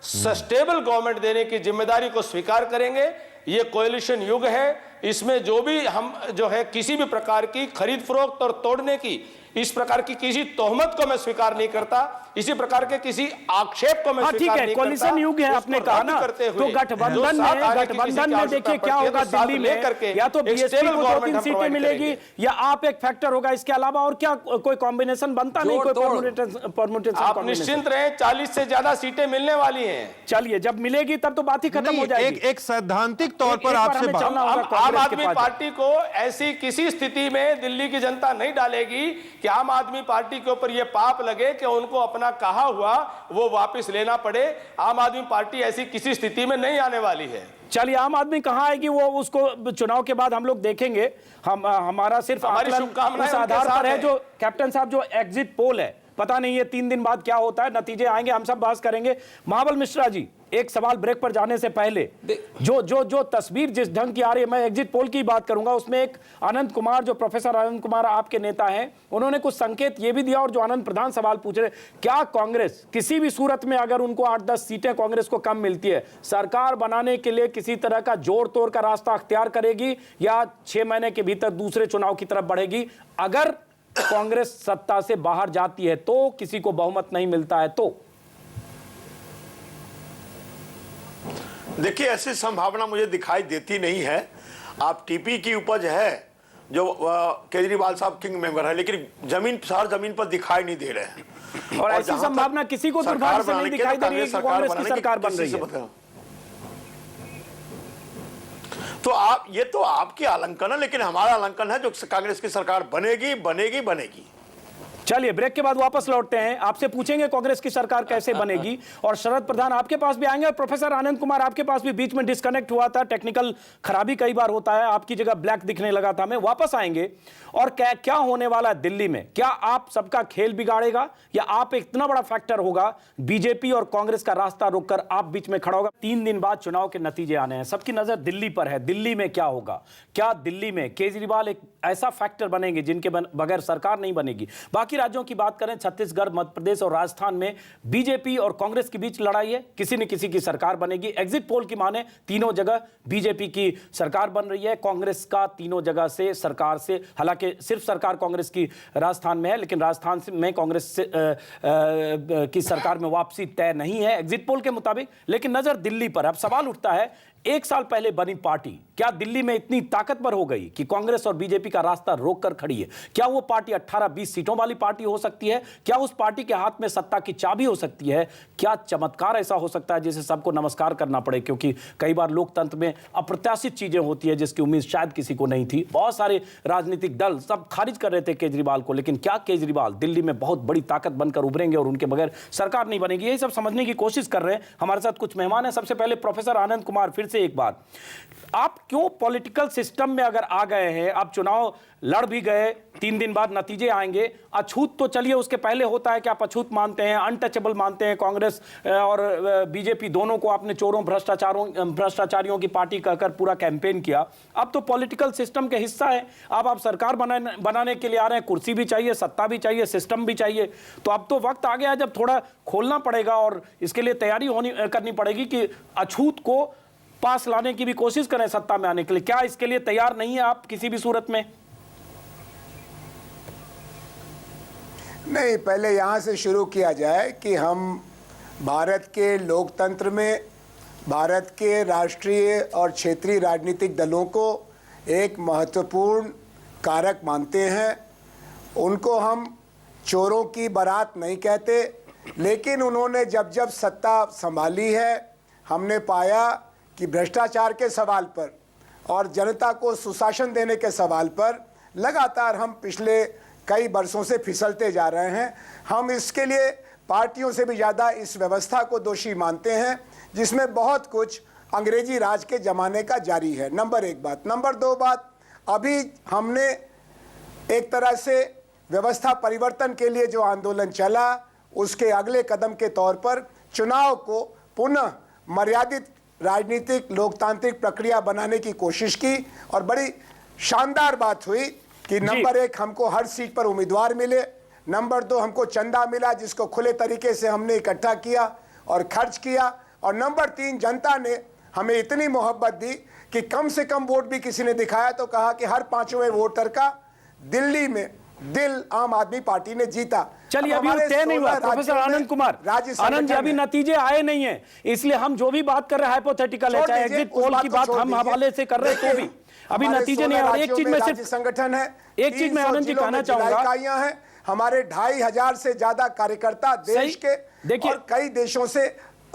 सस्टेबल गवर्नमेंट देने की जिम्मेदारी को स्वीकार करेंगे। ये कोएलिशन युग है, इसमें जो भी हम जो है किसी भी प्रकार की खरीद फरोख्त और तोड़ने की, इस प्रकार की किसी तोहमत को मैं स्वीकार नहीं करता, इसी प्रकार के किसी आक्षेप को मैं हाँ, ठीक स्वीकार है, नहीं करता। कोलिशन युग है, आपने उसको कहा रद्द ना, करते तो हुए गठबंधन में देखिए क्या होगा दिल्ली में, या तो बीएसपी को 2-3 सीटें मिलेगी या आप एक फैक्टर होगा, इसके अलावा और क्या कोई कॉम्बिनेशन बनता नहीं, कोई परमुटेशन। आप निश्चिंत रहे, 40 से ज्यादा सीटें मिलने वाली हैं। चलिए, जब मिलेगी तब तो बात ही खत्म हो जाएगी। एक सैद्धांतिक तौर पर आपसे आम आदमी पार्टी को ऐसी किसी स्थिति में दिल्ली की जनता नहीं डालेगी कि आम आदमी पार्टी के ऊपर यह पाप लगे कि उनको अपना कहा हुआ वो वापस लेना पड़े। आम आदमी पार्टी ऐसी किसी स्थिति में नहीं आने वाली है। चलिए, आम आदमी कहाँ आएगी वो उसको चुनाव के बाद हम लोग देखेंगे। हमारा सिर्फ हमारी आकलन शुभकामनाएं उस उनके आधार साथ पर है है। जो कैप्टन साहब, जो एग्जिट पोल है, पता नहीं ये 3 दिन बाद क्या होता है, नतीजे आएंगे, हम सब बात करेंगे। महाबल मिश्रा जी, एक सवाल ब्रेक पर जाने से पहले, जो तस्वीर जिस ढंग की आ रही है, मैं एग्जिट पोल की बात करूंगा, उसमें एक आनंद कुमार, जो प्रोफेसर आनंद कुमार आपके नेता हैं, उन्होंने कुछ संकेत ये भी दिया, और जो आनंद प्रधान सवाल पूछ रहे, क्या कांग्रेस किसी भी सूरत में अगर उनको 8-10 सीटें कांग्रेस को कम मिलती है, सरकार बनाने के लिए किसी तरह का जोड़ तोड़ का रास्ता अख्तियार करेगी या 6 महीने के भीतर दूसरे चुनाव की तरफ बढ़ेगी? अगर कांग्रेस सत्ता से बाहर जाती है तो, किसी को बहुमत नहीं मिलता है तो? देखिए, ऐसी संभावना मुझे दिखाई देती नहीं है। आप टीपी की उपज है जो केजरीवाल साहब किंग मेंबर है, लेकिन जमीन पर दिखाई नहीं दे रहे हैं। और ऐसी संभावना किसी को दुर्भाग्य से नहीं दिखाई दे रही है कि कांग्रेस की सरकार बन रही है। तो आप, ये तो आपकी आलंकन है, लेकिन हमारा आलंकन है जो कांग्रेस की सरकार बनेगी बनेगी बनेगी। चलिए, ब्रेक के बाद वापस लौटते हैं, आपसे पूछेंगे कांग्रेस की सरकार कैसे बनेगी, और शरद प्रधान आपके पास भी आएंगे, और प्रोफेसर आनंद कुमार आपके पास भी। बीच में डिस्कनेक्ट हुआ था, टेक्निकल खराबी कई बार होता है, आपकी जगह ब्लैक दिखने लगा था, मैं वापस आएंगे। और क्या होने वाला है दिल्ली में? क्या आप सबका खेल बिगाड़ेगा, या आप इतना बड़ा फैक्टर होगा, बीजेपी और कांग्रेस का रास्ता रोककर आप बीच में खड़ा होगा? 3 दिन बाद चुनाव के नतीजे आने हैं, सबकी नजर दिल्ली पर है। दिल्ली में क्या होगा? क्या दिल्ली में केजरीवाल एक ऐसा फैक्टर बनेंगे जिनके बगैर सरकार नहीं बनेगी? बाकी राज्यों की बात करें, छत्तीसगढ़, मध्य प्रदेश और राजस्थान में बीजेपी और कांग्रेस के बीच लड़ाई है, किसी न किसी की सरकार बनेगी। एग्जिट पोल की माने तीनों जगह बीजेपी की सरकार बन रही है, कांग्रेस का तीनों जगह से सरकार से, हालांकि सिर्फ सरकार कांग्रेस की राजस्थान में है, लेकिन राजस्थान में कांग्रेस की सरकार में वापसी तय नहीं है एग्जिट पोल के मुताबिक। लेकिन नजर दिल्ली पर। अब सवाल उठता है, 1 साल पहले बनी पार्टी क्या दिल्ली में इतनी ताकतवर हो गई कि कांग्रेस और बीजेपी का रास्ता रोककर खड़ी है? क्या वो पार्टी 18-20 सीटों वाली पार्टी हो सकती है? क्या उस पार्टी के हाथ में सत्ता की चाबी हो सकती है? क्या चमत्कार ऐसा हो सकता है जिसे सबको नमस्कार करना पड़े? क्योंकि कई बार लोकतंत्र में अप्रत्याशित चीजें होती है जिसकी उम्मीद शायद किसी को नहीं थी। बहुत सारे राजनीतिक दल सब खारिज कर रहे थे केजरीवाल को, लेकिन क्या केजरीवाल दिल्ली में बहुत बड़ी ताकत बनकर उभरेंगे और उनके बगैर सरकार नहीं बनेगी? यही सब समझने की कोशिश कर रहे हैं। हमारे साथ कुछ मेहमान हैं। सबसे पहले प्रोफेसर आनंद कुमार, फिर से एक बार, आप क्यों पॉलिटिकल सिस्टम में अगर आ गए हैं, आप चुनाव लड़ भी गए, 3 दिन बाद नतीजे आएंगे, अछूत तो चलिए उसके पहले होता है कि आप अछूत मानते हैं, अनटचेबल मानते हैं, कांग्रेस और बीजेपी दोनों को आपने चोरों भ्रष्टाचारियों की पार्टी कहकर पूरा कैंपेन किया। अब तो पॉलिटिकल सिस्टम के हिस्सा है, अब आप सरकार बनाने के लिए आ रहे हैं, कुर्सी भी चाहिए, सत्ता भी चाहिए, सिस्टम भी चाहिए। तो अब तो वक्त आ गया जब थोड़ा खोलना पड़ेगा और इसके लिए तैयारी करनी पड़ेगी कि अछूत को पास लाने की भी कोशिश करें सत्ता में आने के लिए। क्या इसके लिए तैयार नहीं है आप किसी भी सूरत में? नहीं, पहले यहाँ से शुरू किया जाए कि हम भारत के लोकतंत्र में भारत के राष्ट्रीय और क्षेत्रीय राजनीतिक दलों को एक महत्वपूर्ण कारक मानते हैं। उनको हम चोरों की बारात नहीं कहते, लेकिन उन्होंने जब जब सत्ता संभाली है, हमने पाया कि भ्रष्टाचार के सवाल पर और जनता को सुशासन देने के सवाल पर लगातार हम पिछले कई वर्षों से फिसलते जा रहे हैं। हम इसके लिए पार्टियों से भी ज़्यादा इस व्यवस्था को दोषी मानते हैं, जिसमें बहुत कुछ अंग्रेजी राज के ज़माने का जारी है। नंबर 1 बात। नंबर 2 बात, अभी हमने एक तरह से व्यवस्था परिवर्तन के लिए जो आंदोलन चला, उसके अगले कदम के तौर पर चुनाव को पुनः मर्यादित राजनीतिक लोकतांत्रिक प्रक्रिया बनाने की कोशिश की, और बड़ी शानदार बात हुई कि नंबर 1 हमको हर सीट पर उम्मीदवार मिले, नंबर 2 हमको चंदा मिला जिसको खुले तरीके से हमने इकट्ठा किया और खर्च किया, और नंबर 3 जनता ने हमें इतनी मोहब्बत दी कि कम से कम वोट भी किसी ने दिखाया तो कहा कि हर 5वें वोटर का दिल्ली में दिल आम आदमी पार्टी ने जीता। चलिए, अभी तय नहीं हुआ प्रोफेसर आनंद कुमार, आनंद जी अभी नतीजे आए नहीं है, इसलिए हम जो भी बात कर रहे हैं हाइपोथेटिकल है, चाहे एग्जिट पोल की बात हम हवाले से कर रहे हैं तो भी अभी नतीजे नहीं। और एक चीज में सिर्फ संगठन है, एक चीज मैं आनंद जी कहना चाहूंगा, है हमारे 2,500 से ज्यादा कार्यकर्ता देश के देखिए और कई देशों से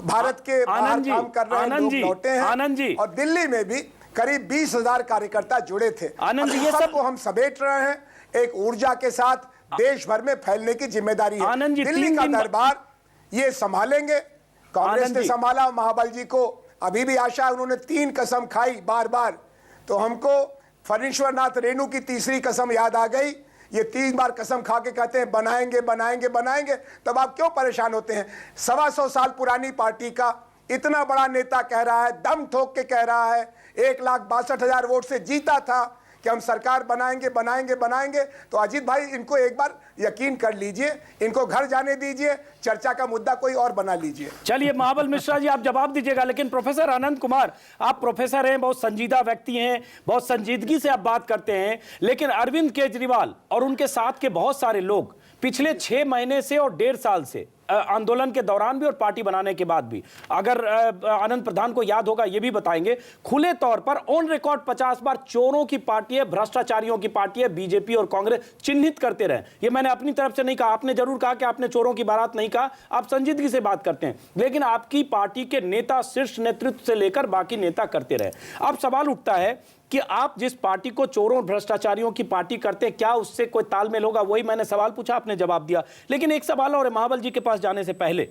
भारत के बाहर काम कर रहे हैं लोग लौटे हैं। आनंद जी, और दिल्ली में भी करीब 20,000 कार्यकर्ता जुड़े थे। आनंद जी, ये सब हम समेट रहे हैं, एक ऊर्जा के साथ देश भर में फैलने की जिम्मेदारी है। आनंद जी, दिल्ली का दरबार ये संभालेंगे, कांग्रेस ने संभाला, महाबल जी को अभी भी आशा है, उन्होंने 3 कसम खाई बार बार, तो हमको फणीश्वर नाथ रेणु की तीसरी कसम याद आ गई। ये 3 बार कसम खा के कहते हैं बनाएंगे बनाएंगे बनाएंगे, तब आप क्यों परेशान होते हैं? 125 साल पुरानी पार्टी का इतना बड़ा नेता कह रहा है, दम ठोक के कह रहा है, 1,62,000 वोट से जीता था कि हम सरकार बनाएंगे बनाएंगे बनाएंगे। तो अजीत भाई, इनको एक बार यकीन कर लीजिए, इनको घर जाने दीजिए, चर्चा का मुद्दा कोई और बना लीजिए। चलिए महाबल मिश्रा जी, आप जवाब दीजिएगा, लेकिन प्रोफेसर आनंद कुमार, आप प्रोफेसर हैं, बहुत संजीदा व्यक्ति हैं, बहुत संजीदगी से आप बात करते हैं, लेकिन अरविंद केजरीवाल और उनके साथ के बहुत सारे लोग पिछले 6 महीने से और 1.5 साल से आंदोलन के दौरान भी और पार्टी बनाने के बाद भी, अगर आनंद प्रधान को याद होगा, ये भी बताएंगे, खुले तौर पर ऑन रिकॉर्ड 50 बार चोरों की पार्टी है, भ्रष्टाचारियों की पार्टी है बीजेपी और कांग्रेस चिन्हित करते रहे। ये मैंने अपनी तरफ से नहीं कहा, आपने जरूर कहा कि आपने चोरों की बारात नहीं कहा, आप संजीदगी से बात करते हैं, लेकिन आपकी पार्टी के नेता शीर्ष नेतृत्व से लेकर बाकी नेता करते रहे। अब सवाल उठता है कि आप जिस पार्टी को चोरों और भ्रष्टाचारियों की पार्टी करते हैं, क्या उससे कोई तालमेल होगा? वही मैंने सवाल पूछा, आपने जवाब दिया। लेकिन एक सवाल और, महाबल जी के पास जाने से पहले,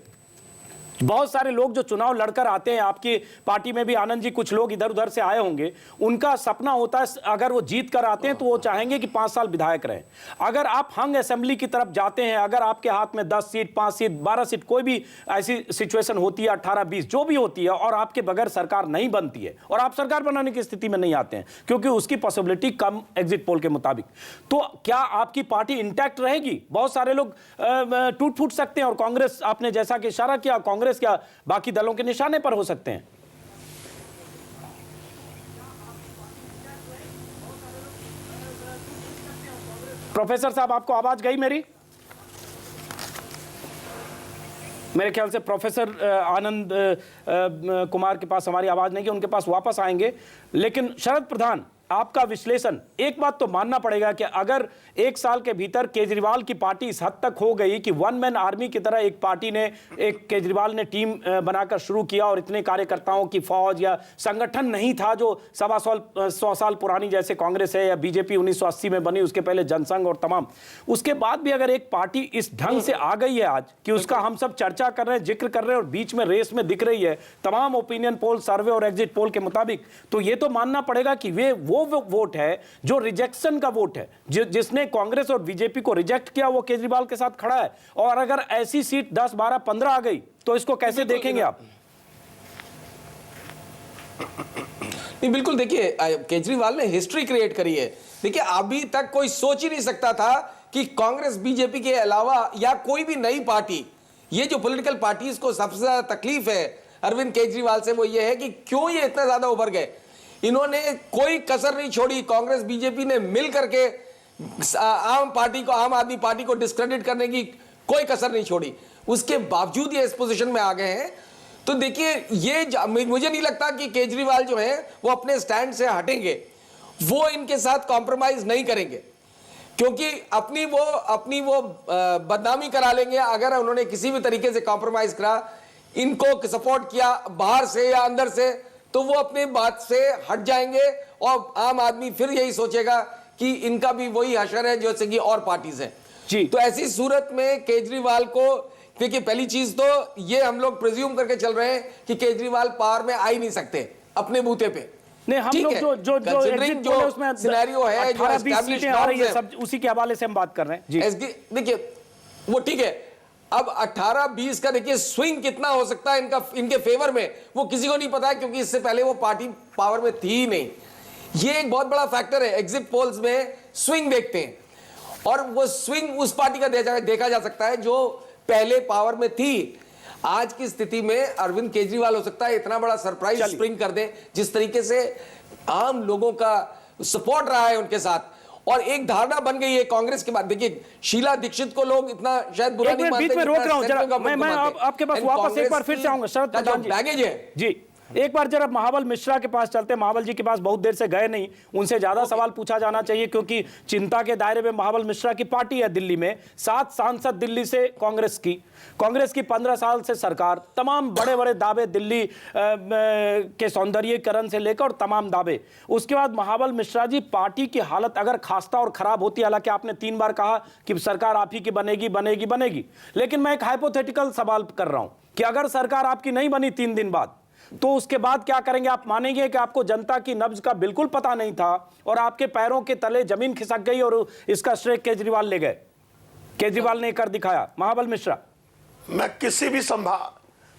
बहुत सारे लोग जो चुनाव लड़कर आते हैं, आपकी पार्टी में भी आनंद जी कुछ लोग इधर उधर से आए होंगे, उनका सपना होता है अगर वो जीत कर आते हैं तो वो चाहेंगे कि 5 साल विधायक रहे। अगर आप हंग असेंबली की तरफ जाते हैं, अगर आपके हाथ में 10 सीट, 5 सीट, 12 सीट, कोई भी ऐसी सिचुएशन होती है, 18-20 जो भी होती है, और आपके बगैर सरकार नहीं बनती है और आप सरकार बनाने की स्थिति में नहीं आते हैं क्योंकि उसकी पॉसिबिलिटी कम एग्जिट पोल के मुताबिक, तो क्या आपकी पार्टी इंटैक्ट रहेगी? बहुत सारे लोग टूट फूट सकते हैं और कांग्रेस, आपने जैसा कि इशारा किया, कांग्रेस क्या बाकी दलों के निशाने पर हो सकते हैं? प्रोफेसर साहब, आपको आवाज गई मेरी? मेरे ख्याल से प्रोफेसर आनंद कुमार के पास हमारी आवाज नहीं है, उनके पास वापस आएंगे। लेकिन शरद प्रधान, आपका विश्लेषण, एक बात तो मानना पड़ेगा कि अगर 1 साल के भीतर केजरीवाल की पार्टी इस हद तक हो गई कि वन मैन आर्मी की तरह एक पार्टी ने, एक केजरीवाल ने टीम बनाकर शुरू किया और इतने कार्यकर्ताओं की फौज या संगठन नहीं था जो 100 साल पुरानी जैसे कांग्रेस है या बीजेपी 1980 में बनी, उसके पहले जनसंघ और तमाम, उसके बाद भी अगर एक पार्टी इस ढंग से आ गई है आज कि उसका हम सब चर्चा कर रहे हैं, जिक्र कर रहे हैं और बीच में रेस में दिख रही है तमाम ओपिनियन पोल, सर्वे और एग्जिट पोल के मुताबिक, तो ये तो मानना पड़ेगा कि वो वोट है जो रिजेक्शन का वोट है, जिसने कांग्रेस और बीजेपी को रिजेक्ट किया, वो केजरीवाल के साथ खड़ा है। और अगर ऐसी सीट 10, 12, 15 आ गई तो इसको कैसे देखेंगे आप? नहीं, बिल्कुल, देखिए केजरीवाल ने हिस्ट्री क्रिएट करी है। देखिए, अभी तक कोई सोच ही नहीं सकता था कि कांग्रेस बीजेपी के अलावा या कोई भी नई पार्टी, ये जो पॉलिटिकल पार्टीज को सबसे ज्यादा तकलीफ है अरविंद केजरीवाल से, वो ये है कि क्यों ये इतना ज्यादा उभर गए। इन्होंने कोई कसर नहीं छोड़ी, कांग्रेस बीजेपी ने मिल करके आम आदमी पार्टी को डिस्क्रेडिट करने की कोई कसर नहीं छोड़ी, उसके बावजूद ये इस पोजीशन में आ गए हैं। तो देखिए, ये मुझे नहीं लगता कि केजरीवाल जो है वो अपने स्टैंड से हटेंगे, वो इनके साथ कॉम्प्रोमाइज नहीं करेंगे, क्योंकि अपनी वो बदनामी करा लेंगे अगर उन्होंने किसी भी तरीके से कॉम्प्रोमाइज करा, इनको सपोर्ट किया बाहर से या अंदर से, तो वो अपनी बात से हट जाएंगे और आम आदमी फिर यही सोचेगा कि इनका भी वही हशर है जैसे कि और पार्टीज हैं जी। तो ऐसी सूरत में केजरीवाल को, देखिए, पहली चीज तो ये हम लोग प्रिज्यूम करके चल रहे हैं कि केजरीवाल पावर में आ ही नहीं सकते अपने बूते पे। नहीं, हम लोग जो उसमें सिनेरियो है, जो एस्टैब्लिश्ड आ रही है, सब उसी के हवाले से हम बात कर रहे हैं जी। देखिए, वो ठीक है, अब 18-20 का देखिए स्विंग कितना हो सकता है इनके फेवर में, वो किसी को नहीं पता है, क्योंकि इससे पहले वो पार्टी पावर में थी ही नहीं। ये एक बहुत बड़ा फैक्टर है। एग्जिट पोल्स में स्विंग देखते हैं और वो स्विंग उस पार्टी का देखा जा सकता है जो पहले पावर में थी। आज की स्थिति में अरविंद केजरीवाल हो सकता है इतना बड़ा सरप्राइज स्प्रिंग कर दें, जिस तरीके से आम लोगों का सपोर्ट रहा है उनके साथ, और एक धारणा बन गई है कांग्रेस के बाद। देखिए शीला दीक्षित को लोग इतना शायद बुरा नहीं मानते, बीच में रोक रहा हूं जरा, मैं आपके पास वापस एक बार फिर से आऊंगा। शरद प्रधान जी, बैगेज है जी एक बार जरा महाबल मिश्रा के पास चलते हैं। महाबल जी के पास बहुत देर से गए नहीं, उनसे ज्यादा सवाल पूछा जाना चाहिए, क्योंकि चिंता के दायरे में महाबल मिश्रा की पार्टी है दिल्ली में। 7 सांसद दिल्ली से कांग्रेस की 15 साल से सरकार, तमाम बड़े बड़े दावे दिल्ली के सौंदर्यीकरण से लेकर और तमाम दावे। उसके बाद महाबल मिश्रा जी, पार्टी की हालत अगर खास्ता और खराब होती, हालांकि आपने 3 बार कहा कि सरकार आप ही की बनेगी, लेकिन मैं एक हाइपोथेटिकल सवाल कर रहा हूं कि अगर सरकार आपकी नहीं बनी 3 दिन बाद, तो उसके बाद क्या करेंगे? आप मानेंगे कि आपको जनता की नब्ज का बिल्कुल पता नहीं था और आपके पैरों के तले जमीन खिसक गई और इसका श्रेय केजरीवाल ले गए? केजरीवाल ने कर दिखाया। महाबल मिश्रा, मैं किसी भी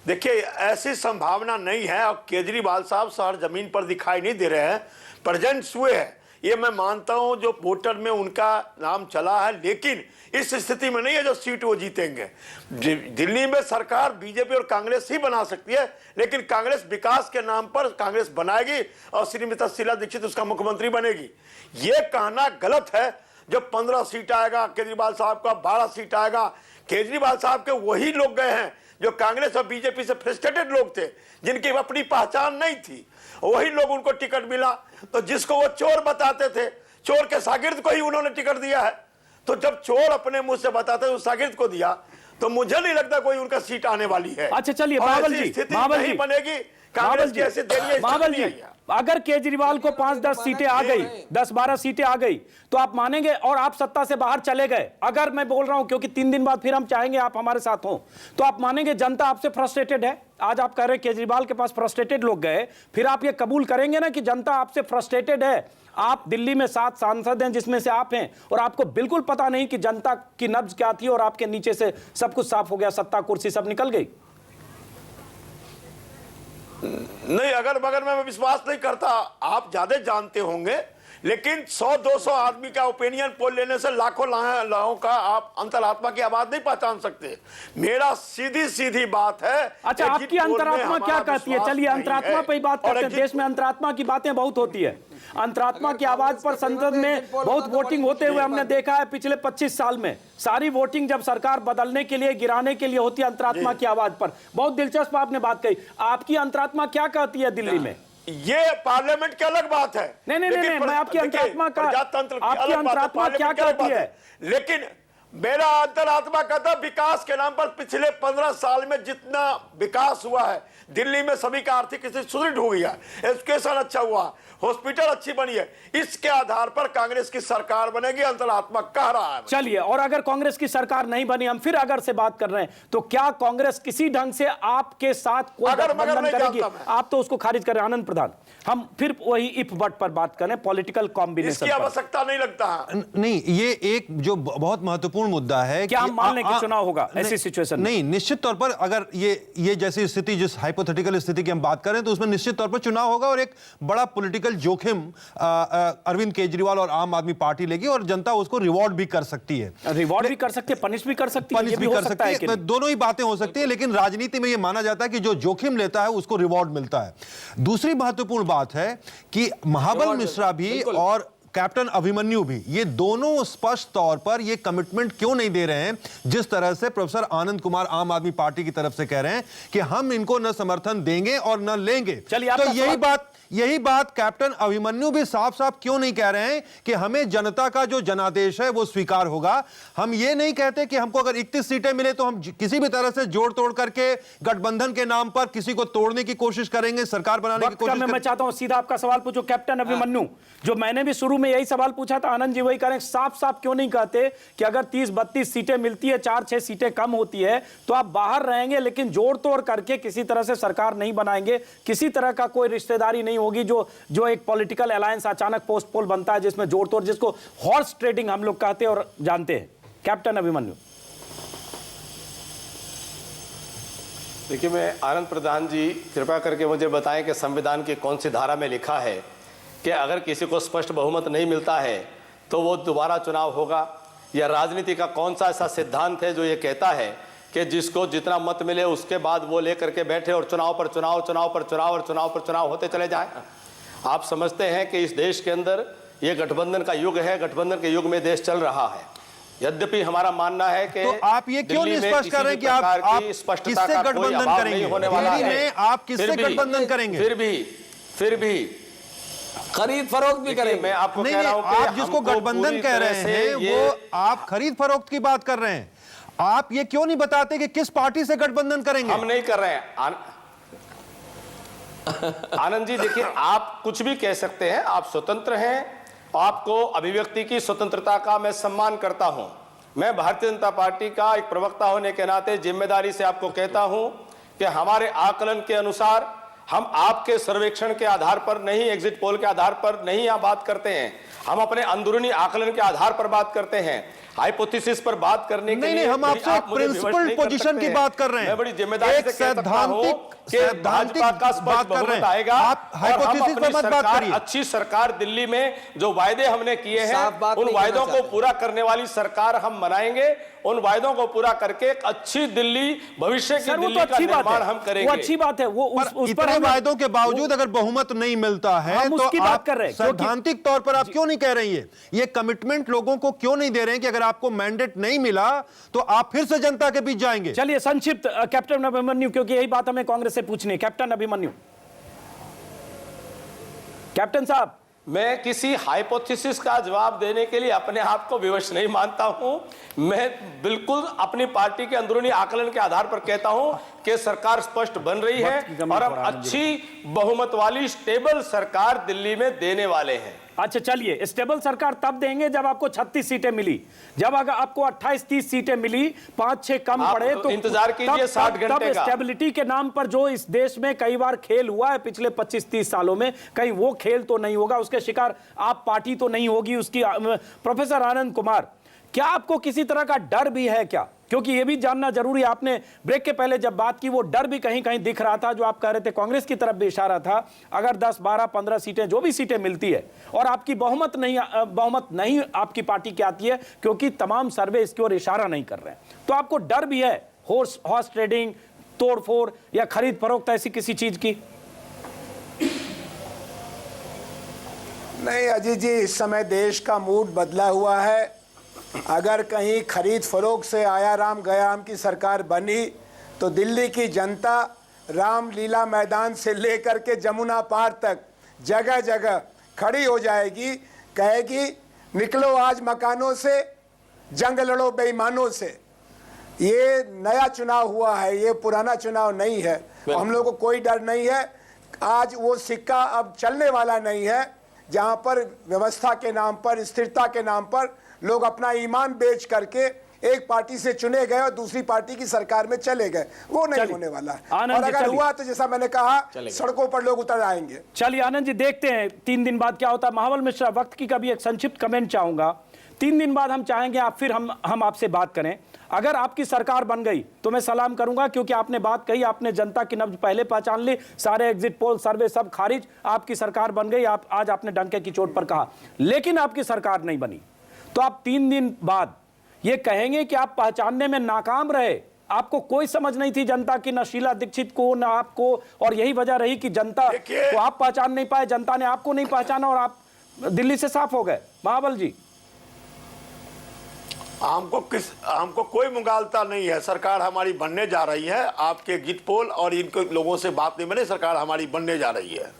देखिए ऐसी संभावना नहीं है, और केजरीवाल साहब शहर जमीन पर दिखाई नहीं दे रहे हैं, प्रेजेंट्स हुए हैं, ये मैं मानता हूं, जो वोटर में उनका नाम चला है, लेकिन इस स्थिति में नहीं है जो सीट वो जीतेंगे। दिल्ली में सरकार बीजेपी और कांग्रेस ही बना सकती है, लेकिन कांग्रेस विकास के नाम पर कांग्रेस बनाएगी और श्रीमती शीला दीक्षित उसका मुख्यमंत्री बनेगी। ये कहना गलत है। जब 15 सीट आएगा केजरीवाल साहब का, 12 सीट आएगा, केजरीवाल साहब के वही लोग गए हैं जो कांग्रेस और बीजेपी से फ्रस्ट्रेटेड लोग थे, जिनकी अपनी पहचान नहीं थी, वही लोग उनको टिकट मिला। तो जिसको वो चोर बताते थे, चोर के शागिर्द को ही उन्होंने टिकट दिया है। तो जब चोर अपने मुंह से बताते उस शागिर्द को दिया, तो मुझे नहीं लगता कोई उनका सीट आने वाली है। अच्छा चलिए महाबल जी, बनेगी कांग्रेस की ऐसी महाबल जी, अगर केजरीवाल को 5-10 सीटें आ गई, 10-12 सीटें आ गई, तो आप मानेंगे और आप सत्ता से बाहर चले गए? अगर मैं बोल रहा हूं क्योंकि 3 दिन बाद फिर हम चाहेंगे आप हमारे साथ हो, तो आप मानेंगे जनता आपसे फ्रस्ट्रेटेड है? आज आप कह रहे हैं केजरीवाल के पास फ्रस्ट्रेटेड लोग गए, फिर आप ये कबूल करेंगे ना कि जनता आपसे फ्रस्ट्रेटेड है? आप दिल्ली में 7 सांसद हैं जिसमें से आप हैं, और आपको बिल्कुल पता नहीं कि जनता की नब्ज क्या थी, और आपके नीचे से सब कुछ साफ हो गया, सत्ता कुर्सी सब निकल गई। नहीं, अगर मगर मैं विश्वास नहीं करता, आप ज्यादा जानते होंगे, लेकिन 100-200 आदमी का ओपिनियन पोल लेने से लाखों लोगों का आप अंतरात्मा की आवाज नहीं पहचान सकते। मेरा सीधी बात है। अच्छा, आपकी अंतरात्मा क्या कहती है? चलिए अंतरात्मा पे ही बात करते हैं। देश में अंतरात्मा की बातें बहुत होती है। अंतरात्मा की आवाज पर संसद में बहुत वोटिंग होते हुए हमने देखा है पिछले 25 साल में। सारी वोटिंग जब सरकार बदलने के लिए, गिराने के लिए होती है अंतरात्मा की आवाज पर। बहुत दिलचस्प आपने बात कही। आपकी अंतरात्मा क्या कहती है दिल्ली में? ये पार्लियामेंट की अलग बात है। नहीं, मैं आपकी अंतरात्मा का, आपकी अंतरात्मा क्या कहती है? लेकिन मेरा अंतरात्मा कहता विकास के नाम पर पिछले 15 साल में जितना विकास हुआ है दिल्ली में, सभी का आर्थिक स्थिति सुदृढ़ हो गया, एजुकेशन अच्छा हुआ, हॉस्पिटल अच्छी बनी है, इसके आधार पर कांग्रेस की सरकार बनेगी, अंतरात्मा कह रहा है। चलिए, और अगर कांग्रेस की सरकार नहीं बनी, हम फिर अगर से बात कर रहे हैं, तो क्या कांग्रेस किसी ढंग से आपके साथ कोई गठबंधन करेगी? आप तो उसको खारिज कर रहे हैं। आनंद प्रधान, हम फिर वही इफ बट पर बात करें, पॉलिटिकल कॉम्बिनेशन, इसकी आवश्यकता नहीं लगता। नहीं, ये एक जो बहुत महत्वपूर्ण मुद्दा है, क्या हम मान लें कि चुनाव होगा ऐसी सिचुएशन? नहीं, निश्चित तौर पर अगर ये जैसी स्थिति, जिस हाइपोथेटिकल स्थिति की हम बात करें, तो उसमें निश्चित तौर पर चुनाव होगा और एक बड़ा पॉलिटिकल जोखिम अरविंद केजरीवाल और आम आदमी पार्टी लेगी, और जनता उसको रिवॉर्ड भी कर सकती है। रिवॉर्ड भी कर सकती है, पनिश भी कर सकती है, ये भी हो सकता है। दोनों ही बातें हो सकती है, लेकिन राजनीति में यह माना जाता है कि जो जोखिम लेता है उसको रिवॉर्ड मिलता है। दूसरी महत्वपूर्ण बात है कि महाबल मिश्रा भी और कैप्टन अभिमन्यु भी, ये दोनों स्पष्ट तौर पर ये कमिटमेंट क्यों नहीं दे रहे हैं, जिस तरह से प्रोफेसर आनंद कुमार आम आदमी पार्टी की तरफ से कह रहे हैं कि हम इनको न समर्थन देंगे और न लेंगे। तो यही बात कैप्टन अभिमन्यु भी साफ साफ क्यों नहीं कह रहे हैं कि हमें जनता का जो जनादेश है वो स्वीकार होगा। हम ये नहीं कहते कि हमको अगर 31 सीटें मिले तो हम किसी भी तरह से जोड़ तोड़ करके गठबंधन के नाम पर किसी को तोड़ने की कोशिश करेंगे, सरकार बनाने की कोशिश। मैं चाहता हूं सीधा आपका सवाल पूछो कैप्टन अभिमन्यु, जो मैंने भी शुरू में यही सवाल पूछा था, आनंद जी वही करें। साफ साफ क्यों नहीं कहते कि अगर 30-32 सीटें मिलती है, 4-6 सीटें कम होती है, तो आप बाहर रहेंगे, लेकिन जोड़ तोड़ करके किसी तरह से सरकार नहीं बनाएंगे, किसी तरह का कोई रिश्तेदारी नहीं होगी, जो एक पॉलिटिकल अलायंस अचानक पोस्ट पोल बनता है जिसमें जोड़ तोड़, जिसको हॉर्स ट्रेडिंग हम लोग कहते हैं और जानते हैं। कैप्टन अभिमन्यु, देखिए, मैं आनंद प्रधान जी कृपया करके मुझे बताएं कि संविधान की कौन सी धारा में लिखा है कि अगर किसी को स्पष्ट बहुमत नहीं मिलता है तो वो दोबारा चुनाव होगा, या राजनीति का कौन सा ऐसा सिद्धांत है जो ये कहता है कि जिसको जितना मत मिले उसके बाद वो लेकर के बैठे और चुनाव पर चुनाव, चुनाव पर चुनाव और चुनाव पर चुनाव होते चले जाएं। आप समझते हैं कि इस देश के अंदर ये गठबंधन का युग है, गठबंधन के युग में देश चल रहा है। यद्यपि हमारा मानना है कि तो आप ये क्यों नहीं स्पष्ट कर रहे हैं कि आप किससे गठबंधन करेंगे? दिल्ली में आप किससे गठबंधन करेंगे? फिर भी खरीद फरोख्त भी करेंगे। मैं आपको नहीं, कह रहा हूं कि आप जिसको गठबंधन कह रहे हैं वो आप खरीद फरोख्त की बात कर रहे हैं। आप ये क्यों नहीं बताते कि किस पार्टी से गठबंधन करेंगे? हम नहीं कर रहे हैं आनंद जी। देखिए, आप कुछ भी कह सकते हैं, आप स्वतंत्र हैं, आपको अभिव्यक्ति की स्वतंत्रता का मैं सम्मान करता हूं। मैं भारतीय जनता पार्टी का एक प्रवक्ता होने के नाते जिम्मेदारी से आपको कहता हूं कि हमारे आकलन के अनुसार हम आपके सर्वेक्षण के आधार पर नहीं, एग्जिट पोल के आधार पर नहीं यहाँ बात करते हैं, हम अपने अंदरूनी आकलन के आधार पर बात करते हैं। हाइपोथेसिस पर बात करने के लिए नहीं, हम आपसे एक प्रिंसिपल पोजीशन की बात कर रहे हैं। मैं बड़ी जिम्मेदारी से कहता हूं कि भाजपा का स्पष्ट बहुमत आएगा। आप हाइपोथेसिस पर मत बात करिए। अच्छी सरकार दिल्ली में जो वायदे हमने किए हैं उन वायदों को पूरा करने वाली सरकार हम बनाएंगे। उन वायदों को पूरा करके एक अच्छी दिल्ली, भविष्य की दिल्ली का निर्माण हम करेंगे। वो अच्छी बात है। वो उस पर वायदों के बावजूद अगर बहुमत नहीं मिलता है तो आप सैद्धांतिक तौर पर आप क्यों नहीं कह रही है? ये कमिटमेंट लोगों को क्यों नहीं दे रहे हैं कि अगर आपको मैंडेट नहीं मिला तो आप फिर से जनता के बीच जाएंगे? चलिए संक्षिप्त कैप्टन अभिमन्यु, क्योंकि यही बात हमें कांग्रेस से पूछनी है। कैप्टन अभिमन्यु। कैप्टन साहब, मैं किसी हाइपोथेसिस का जवाब देने के लिए अपने आप को विवश नहीं मानता हूं। मैं बिल्कुल अपनी पार्टी के अंदरूनी आकलन के आधार पर कहता हूं कि सरकार स्पष्ट बन रही है और हम अच्छी बहुमत वाली स्टेबल सरकार दिल्ली में देने वाले हैं। अच्छा, चलिए, स्टेबल सरकार तब देंगे जब आपको 36 सीटें मिली। जब अगर आपको 28-30 सीटें मिली, 5-6 कम पड़े तो इंतजार कीजिए 60 घंटे का। स्टेबिलिटी के नाम पर जो इस देश में कई बार खेल हुआ है पिछले 25-30 सालों में, कहीं वो खेल तो नहीं होगा, उसके शिकार आप पार्टी तो नहीं होगी उसकी। प्रोफेसर आनंद कुमार, क्या आपको किसी तरह का डर भी है क्या? क्योंकि ये भी जानना जरूरी है। आपने ब्रेक के पहले जब बात की वो डर भी कहीं कहीं दिख रहा था, जो आप कह रहे थे, कांग्रेस की तरफ भी इशारा था। अगर 10, 12, 15 सीटें, जो भी सीटें मिलती है और आपकी बहुमत नहीं आपकी पार्टी की आती है, क्योंकि तमाम सर्वे इसकी ओर इशारा नहीं कर रहे हैं, तो आपको डर भी है हॉर्स ट्रेडिंग, तोड़फोड़ या खरीद फरोख्त ऐसी किसी चीज की? नहीं अजीत जी, इस समय देश का मूड बदला हुआ है। अगर कहीं खरीद फरोख्त से आया राम गया राम की सरकार बनी तो दिल्ली की जनता रामलीला मैदान से लेकर के जमुना पार तक जगह जगह खड़ी हो जाएगी, कहेगी निकलो आज मकानों से, जंग लड़ो बेईमानों से। ये नया चुनाव हुआ है, ये पुराना चुनाव नहीं है। हम लोग को कोई डर नहीं है। आज वो सिक्का अब चलने वाला नहीं है जहां पर व्यवस्था के नाम पर, स्थिरता के नाम पर लोग अपना ईमान बेच करके एक पार्टी से चुने गए और दूसरी पार्टी की सरकार में चले गए। वो नहीं होने वाला है। और अगर हुआ तो जैसा मैंने कहा, सड़कों पर लोग उतर आएंगे। चलिए आनंद जी, देखते हैं 3 दिन बाद क्या होता है। महाबल मिश्रा, वक्त की कभी एक संक्षिप्त कमेंट चाहूंगा। 3 दिन बाद हम चाहेंगे फिर हम आपसे बात करें। अगर आपकी सरकार बन गई तो मैं सलाम करूंगा, क्योंकि आपने बात कही, आपने जनता की नब्ज पहले पहचान ली, सारे एग्जिट पोल सर्वे सब खारिज, आपकी सरकार बन गई। आज आपने डंके की चोट पर कहा, लेकिन आपकी सरकार नहीं बनी तो आप 3 दिन बाद ये कहेंगे कि आप पहचानने में नाकाम रहे, आपको कोई समझ नहीं थी जनता की, न शीला दीक्षित को न आपको, और यही वजह रही कि जनता को आप पहचान नहीं पाए, जनता ने आपको नहीं पहचाना और आप दिल्ली से साफ हो गए। महाबल जी, हमको कोई मुगालता नहीं है। सरकार हमारी बनने जा रही है। आपके एग्जिट पोल और इनको लोगों से बात नहीं बने, सरकार हमारी बनने जा रही है।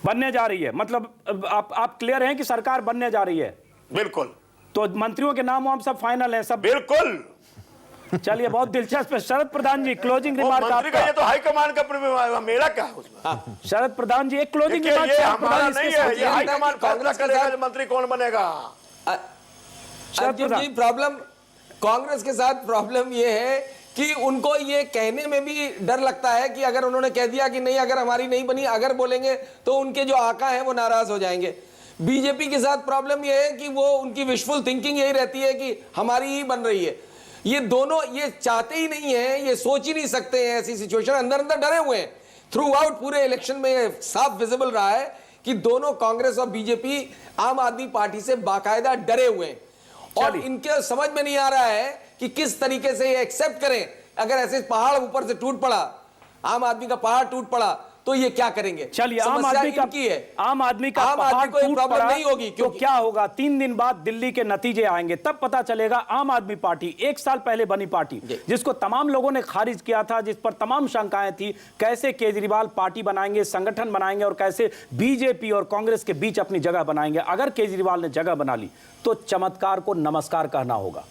बनने जा रही है मतलब आप क्लियर हैं कि सरकार बनने जा रही है? बिल्कुल। तो मंत्रियों के नाम सब फाइनल हैं सब? बिल्कुल। चलिए, बहुत दिलचस्प है। शरद प्रधान जी, क्लोजिंग रिमार्क आपका। ये तो हाईकमान का, मेरा क्या है उसमें? शरद प्रधान जी, एक क्लोजिंग रिमार्क। ये हमारा नहीं है, ये हाईकमान कांग्रेस करेगा मंत्री कौन बनेगा। अर्जुन जी, प्रॉब्लम कांग्रेस के साथ प्रॉब्लम ये है कि उनको ये कहने में भी डर लगता है कि अगर उन्होंने कह दिया कि नहीं, अगर हमारी नहीं बनी, अगर बोलेंगे तो उनके जो आका हैं वो नाराज हो जाएंगे। बीजेपी के साथ प्रॉब्लम ये है कि वो, उनकी विशफुल थिंकिंग यही रहती है कि हमारी ही बन रही है। ये दोनों ये चाहते ही नहीं है, ये सोच ही नहीं सकते हैं ऐसी सिचुएशन, अंदर अंदर डरे हुए हैं। थ्रू आउट पूरे इलेक्शन में साफ विजिबल रहा है कि दोनों कांग्रेस और बीजेपी आम आदमी पार्टी से बाकायदा डरे हुए हैं और इनके समझ में नहीं आ रहा है कि किस तरीके से ये एक्सेप्ट करें अगर ऐसे पहाड़ ऊपर से टूट पड़ा, आम आदमी का पहाड़ टूट पड़ा, तो ये क्या करेंगे? चलिए, आम समस्या आदमी का इनकी है। आम आदमी का आम पहाड़ आदमी को ये टूट प्रॉब्लम पड़ा, नहीं होगी, तो क्योंकि क्या होगा? 3 दिन बाद दिल्ली के नतीजे आएंगे, तब पता चलेगा। आम आदमी पार्टी 1 साल पहले बनी पार्टी, जिसको तमाम लोगों ने खारिज किया था, जिस पर तमाम शंकाएं थी, कैसे केजरीवाल पार्टी बनाएंगे, संगठन बनाएंगे और कैसे बीजेपी और कांग्रेस के बीच अपनी जगह बनाएंगे। अगर केजरीवाल ने जगह बना ली तो चमत्कार को नमस्कार कहना होगा।